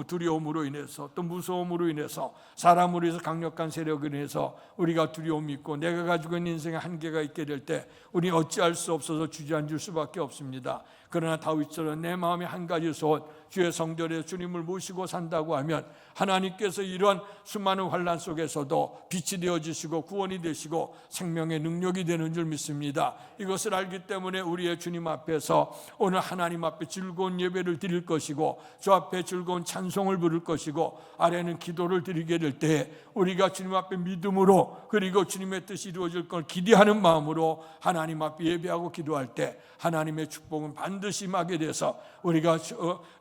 두려움으로 인해서 또 무서움으로 인해서 사람으로 인해서 강력한 세력으로 인해서 우리가 두려움이 있고 내가 가지고 있는 인생의 한계가 있게 될 때 우리 어찌할 수 없어서 주저앉을 수밖에 없습니다. 그러나 다윗처럼 내 마음에 한 가지 소원, 주의 성전에 주님을 모시고 산다고 하면 하나님께서 이러한 수많은 환난 속에서도 빛이 되어주시고 구원이 되시고 생명의 능력이 되는 줄 믿습니다. 이것을 알기 때문에 우리의 주님 앞에서 오늘 하나님 앞에 즐거운 예배를 드릴 것이고 주 앞에 즐거운 찬송을 부를 것이고 아래는 기도를 드리게 될 때 우리가 주님 앞에 믿음으로 그리고 주님의 뜻이 이루어질 걸 기대하는 마음으로 하나님 앞에 예배하고 기도할 때 하나님의 축복은 반드시 임하게 돼서 우리가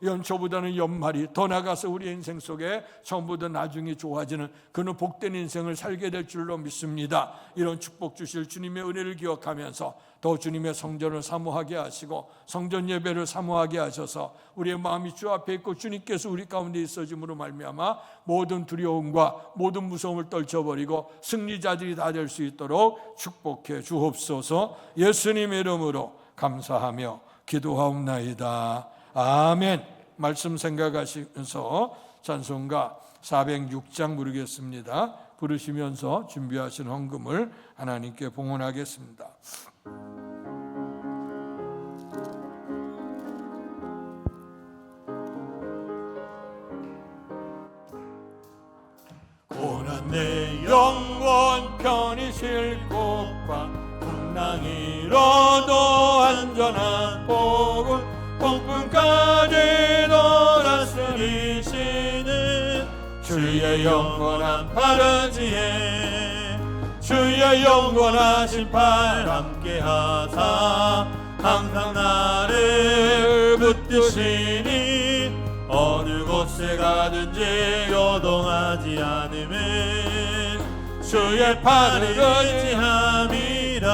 연초보다는 연말이 더 나가서 우리 인생 속에 처음보다 나중에 좋아지는 그런 복된 인생을 살게 될 줄로 믿습니다. 이런 축복 주실 주님의 은혜를 기억하면서 더 주님의 성전을 사모하게 하시고 성전 예배를 사모하게 하셔서 우리의 마음이 주 앞에 있고 주님께서 우리 가운데 있어짐으로 말미암아 모든 두려움과 모든 무서움을 떨쳐버리고 승리자들이 다 될 수 있도록 축복해 주옵소서. 예수님의 이름으로 감사하며 기도하옵나이다. 아멘. 말씀 생각하시면서 찬송가 406장 부르겠습니다. 부르시면서 준비하신 헌금을 하나님께 봉헌하겠습니다. 고난 내 영혼 편히 쉴 곳과 풍랑 잃어도 안전한 복은 폭풍까지도 다스리시는 주의 영원한 파르지에 주의 영원하신 팔 함께하사 항상 나를 붙드시니 어느 곳에 가든지 요동하지 않음은 주의 팔을 의지함이라.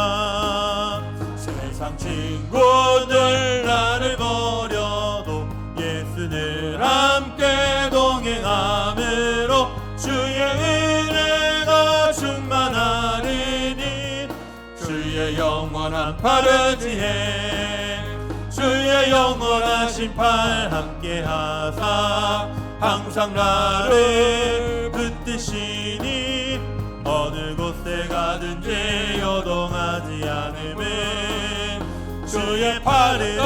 세상 친구들 나를 버려도 예수를 함께 동행함으로 주의 은혜가 충만하리니 주의 영원한 팔을 지혜 주의 영원하신 팔 함께하사 항상 나를 붙드시니 어느 곳에 가든지 요동하지 않음은 주의 팔을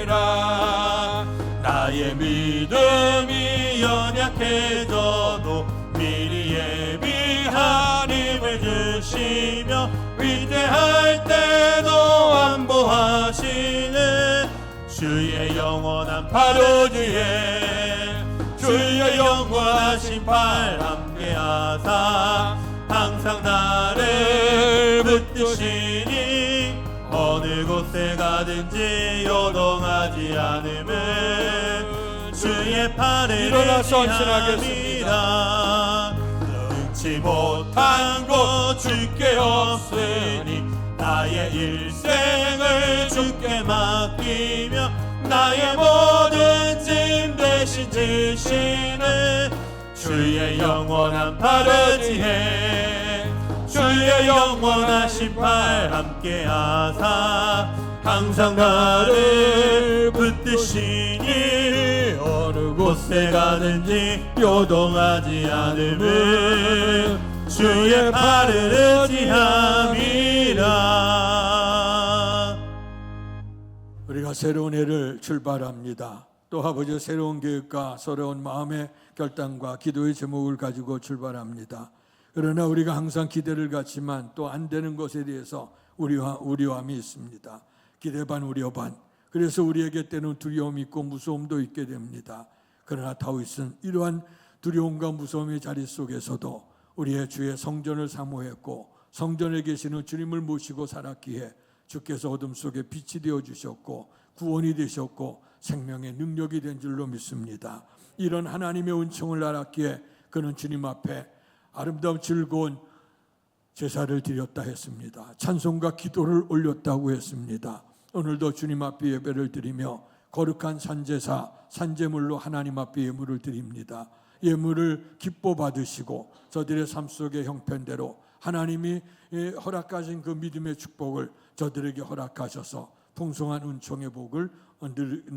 의지함이라. 나의 믿음이 연약해져도 미리 예비한 힘을 주시며 위대할 때도 안보하시는 주의 영원한 팔 주에 주의 영원하신 팔 함께하사 항상 나를 붙드시니 어느 곳에 가든지 요동하지 않음은 주의 팔을 일어나서 의지함이라. 능치 못한 것 주께 없으니 나의 일생을 주께 맡기며 나의 모든 짐 대신 지시는 주의 영원한 팔을 지혜 주의 영원하신 팔 함께하사 항상 나를 붙드시니 어느 곳에 가든지 요동하지 않음은 주의 팔을 의지함이라. 우리가 새로운 해를 출발합니다. 또 아버지 새로운 계획과 새로운 마음의 결단과 기도의 제목을 가지고 출발합니다. 그러나 우리가 항상 기대를 갖지만 또 안 되는 것에 대해서 우려함이 있습니다. 기대 반 우려 반. 그래서 우리에게 때는 두려움이 있고 무서움도 있게 됩니다. 그러나 다윗은 이러한 두려움과 무서움의 자리 속에서도 우리의 주의 성전을 사모했고 성전에 계시는 주님을 모시고 살았기에 주께서 어둠 속에 빛이 되어 주셨고 구원이 되셨고 생명의 능력이 된 줄로 믿습니다. 이런 하나님의 은총을 알았기에 그는 주님 앞에 아름다운 즐거운 제사를 드렸다 했습니다. 찬송과 기도를 올렸다고 했습니다. 오늘도 주님 앞에 예배를 드리며 거룩한 산제사, 산제물로 하나님 앞에 예물을 드립니다. 예물을 기뻐 받으시고 저들의 삶 속의 형편대로 하나님이 허락하신 그 믿음의 축복을 저들에게 허락하셔서 풍성한 은총의 복을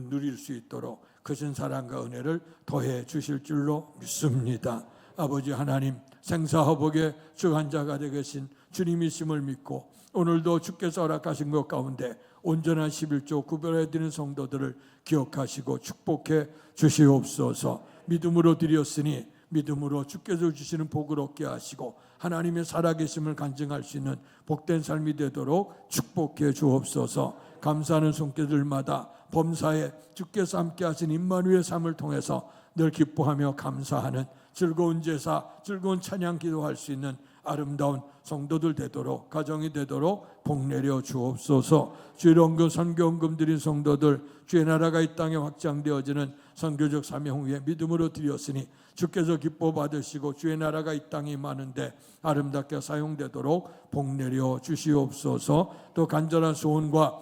누릴 수 있도록 크신 사랑과 은혜를 더해 주실 줄로 믿습니다. 아버지 하나님, 생사화복의 주관자가 되신 주님이심을 믿고 오늘도 주께서 허락하신 것 가운데 온전한 11조 구별해 드리는 성도들을 기억하시고 축복해 주시옵소서. 믿음으로 드렸으니 믿음으로 주께서 주시는 복을 얻게 하시고 하나님의 살아계심을 간증할 수 있는 복된 삶이 되도록 축복해 주옵소서. 감사하는 손길들마다 범사에 주께서 함께 하신 임마누엘 삶을 통해서 늘 기뻐하며 감사하는 즐거운 제사, 즐거운 찬양 기도할 수 있는 아름다운 성도들 되도록, 가정이 되도록 복 내려 주옵소서. 주의 헌금, 선교 헌금 드린 성도들, 주의 나라가 이 땅에 확장되어지는 선교적 사명 위에 믿음으로 드렸으니 주께서 기뻐 받으시고 주의 나라가 이 땅에 임하는데 아름답게 사용되도록 복 내려 주시옵소서. 또 간절한 소원과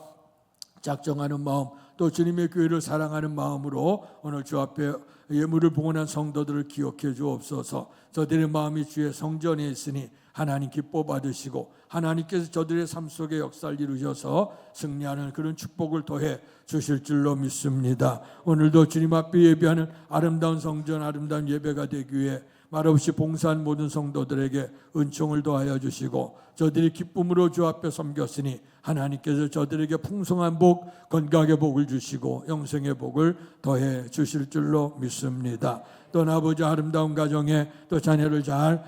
작정하는 마음, 또 주님의 교회를 사랑하는 마음으로 오늘 주 앞에 예물을 봉헌한 성도들을 기억해 주옵소서. 저들의 마음이 주의 성전에 있으니 하나님 기뻐 받으시고 하나님께서 저들의 삶 속에 역사를 이루셔서 승리하는 그런 축복을 더해 주실 줄로 믿습니다. 오늘도 주님 앞에 예배하는 아름다운 성전, 아름다운 예배가 되기 위해 말없이 봉사한 모든 성도들에게 은총을 더하여 주시고 저들이 기쁨으로 주 앞에 섬겼으니 하나님께서 저들에게 풍성한 복, 건강의 복을 주시고 영생의 복을 더해 주실 줄로 믿습니다. 또 아버지 아름다운 가정에 또 자녀를 잘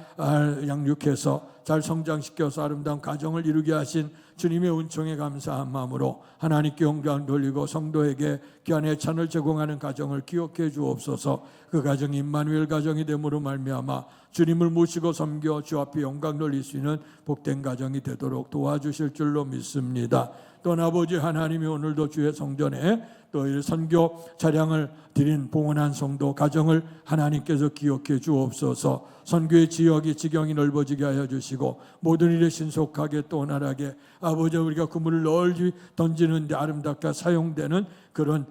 양육해서 잘 성장시켜서 아름다운 가정을 이루게 하신 주님의 은총에 감사한 마음으로 하나님께 영광 돌리고 성도에게 귀한 애찬을 제공하는 가정을 기억해 주옵소서. 그 가정이 임마누엘 가정이 됨으로 말미암아 주님을 모시고 섬겨 주 앞에 영광 돌릴 수 있는 복된 가정이 되도록 도와주실 줄로 믿습니다. 또 아버지 하나님이 오늘도 주의 성전에 또 이 선교 차량을 드린 봉헌한 성도 가정을 하나님께서 기억해 주옵소서. 선교의 지역이 지경이 넓어지게 하여 주시고 모든 일에 신속하게 또 원활하게 아버지 우리가 그물을 널리 던지는 데 아름답게 사용되는 그런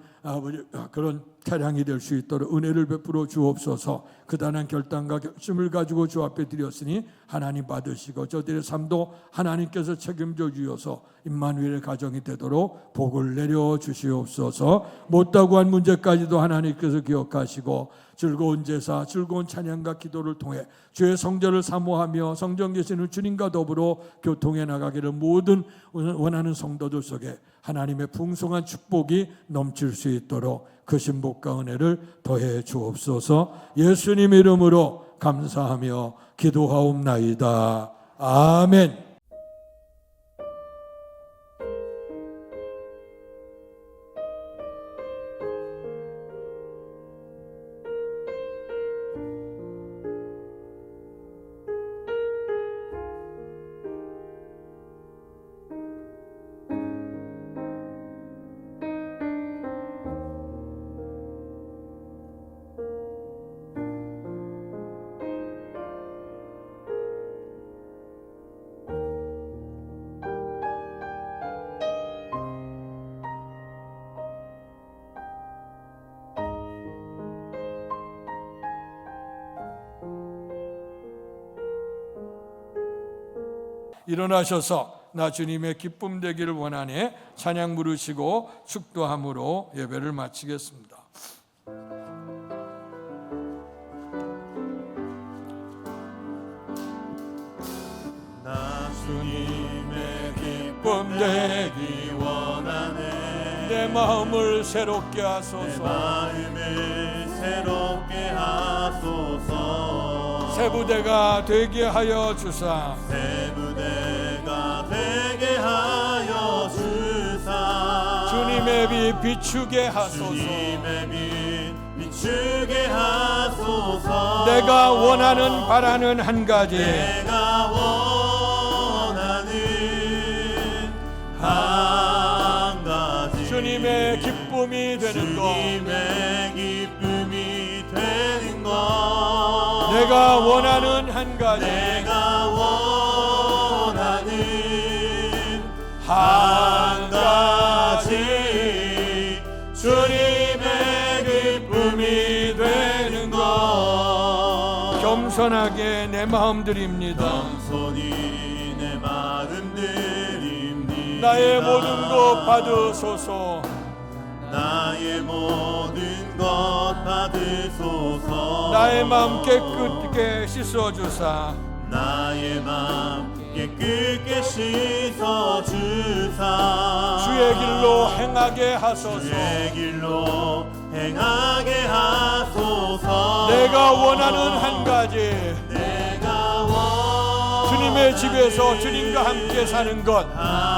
차량이 될 수 있도록 은혜를 베풀어 주옵소서. 그다란 결단과 결심을 가지고 주 앞에 드렸으니 하나님 받으시고 저들의 삶도 하나님께서 책임져 주셔서 임마누엘의 가정이 되도록 복을 내려 주시옵소서. 못다고 한 문제까지도 하나님께서 기억하시고 즐거운 제사, 즐거운 찬양과 기도를 통해 주의 성전을 사모하며 성전 계시는 주님과 더불어 교통해 나가기를 모든 원하는 성도들 속에 하나님의 풍성한 축복이 넘칠 수 있도록 그 신복과 은혜를 더해 주옵소서. 예수님 이름으로 감사하며 기도하옵나이다. 아멘. 일어나셔서 나 주님의 기쁨 되기를 원하니 찬양 부르시고 축도함으로 예배를 마치겠습니다. 나 주님의 기쁨 되기 원하네. 내 마음을 새롭게 내 하소서. 마음을 새롭게 하소서. 새 부대가 되게 하여 주사. 새 부대가 되게 하여 주사. 주님 주님의 빛 비추게 하소서. 주님의 빛 비추게 하소서. 내가 원하는 바라는 한 가지, 내가 원하는 한 가지, 주님의 기쁨이 되는 것. 주님의 기쁨이 되는 것. 내가 원하는 한 가지, 내가 원하는 한 가지, 주님의 기쁨이 되는 것. 겸손하게 내 마음 드립니다. 겸손히 내 마음 드립니다. 나의 모든 것 받으소서. 나의 모든 것 받으소서. 나의 마음 깨끗게 씻어주사. 나의 마음 깨끗게 씻어주사. 주의 길로 행하게 하소서. 주의 길로 행하게 하소서. 내가 원하는 한 가지, 내가 원하는 주님의 집에서 주님과 함께 사는 것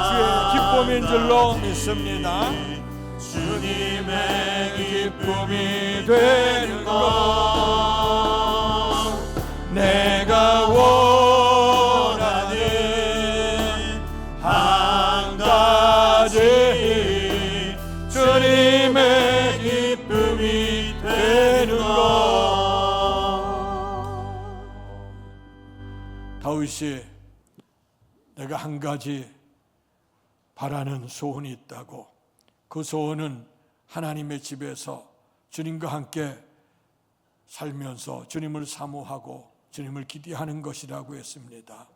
주의 기쁨인 줄로 믿습니다. 주님의 기쁨이 되는 것. 내가 원하는 한 가지, 주님의 기쁨이 되는 것. 다윗이 내가 한 가지 바라는 소원이 있다고, 그 소원은 하나님의 집에서 주님과 함께 살면서 주님을 사모하고 주님을 기대하는 것이라고 했습니다.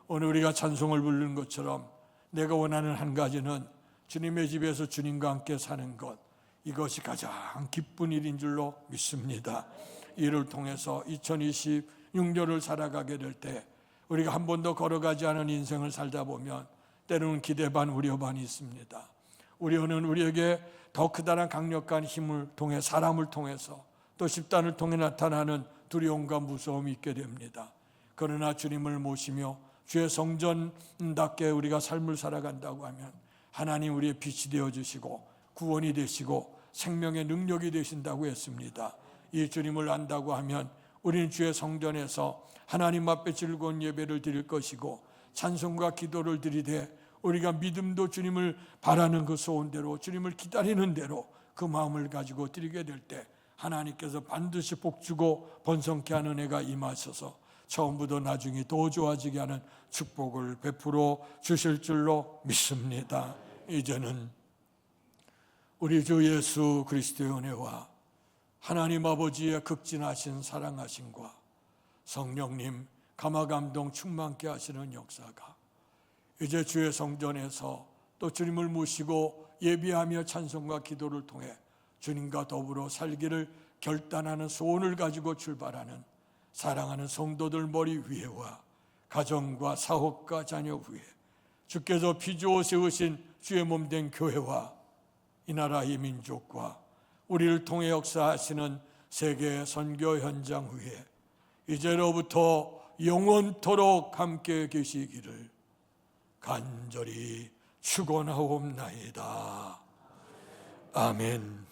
오늘 우리가 찬송을 부르는 것처럼 내가 원하는 한 가지는 주님의 집에서 주님과 함께 사는 것, 이것이 가장 기쁜 일인 줄로 믿습니다. 이를 통해서 2026년을 살아가게 될 때 우리가 한 번도 걸어가지 않은 인생을 살다 보면 때로는 기대 반 우려 반이 있습니다. 우려는 우리에게 더 크다란 강력한 힘을 통해, 사람을 통해서, 또 집단을 통해 나타나는 두려움과 무서움이 있게 됩니다. 그러나 주님을 모시며 주의 성전답게 우리가 삶을 살아간다고 하면 하나님 우리의 빛이 되어주시고 구원이 되시고 생명의 능력이 되신다고 했습니다. 이 주님을 안다고 하면 우리는 주의 성전에서 하나님 앞에 즐거운 예배를 드릴 것이고 찬송과 기도를 드리되 우리가 믿음도 주님을 바라는 그 소원대로, 주님을 기다리는 대로 그 마음을 가지고 드리게 될 때 하나님께서 반드시 복주고 번성케 하는 은혜가 임하셔서 처음부터 나중에 더 좋아지게 하는 축복을 베풀어 주실 줄로 믿습니다. 이제는 우리 주 예수 그리스도의 은혜와 하나님 아버지의 극진하신 사랑하심과 성령님 감화감동 충만케 하시는 역사가 이제 주의 성전에서 또 주님을 모시고 예비하며 찬송과 기도를 통해 주님과 더불어 살기를 결단하는 소원을 가지고 출발하는 사랑하는 성도들 머리 위에와 가정과 사업과 자녀 위에 주께서 피주어 세우신 주의 몸된 교회와 이 나라의 민족과 우리를 통해 역사하시는 세계 선교 현장 위에 이제로부터 영원토록 함께 계시기를 간절히 축원하옵나이다. 아멘.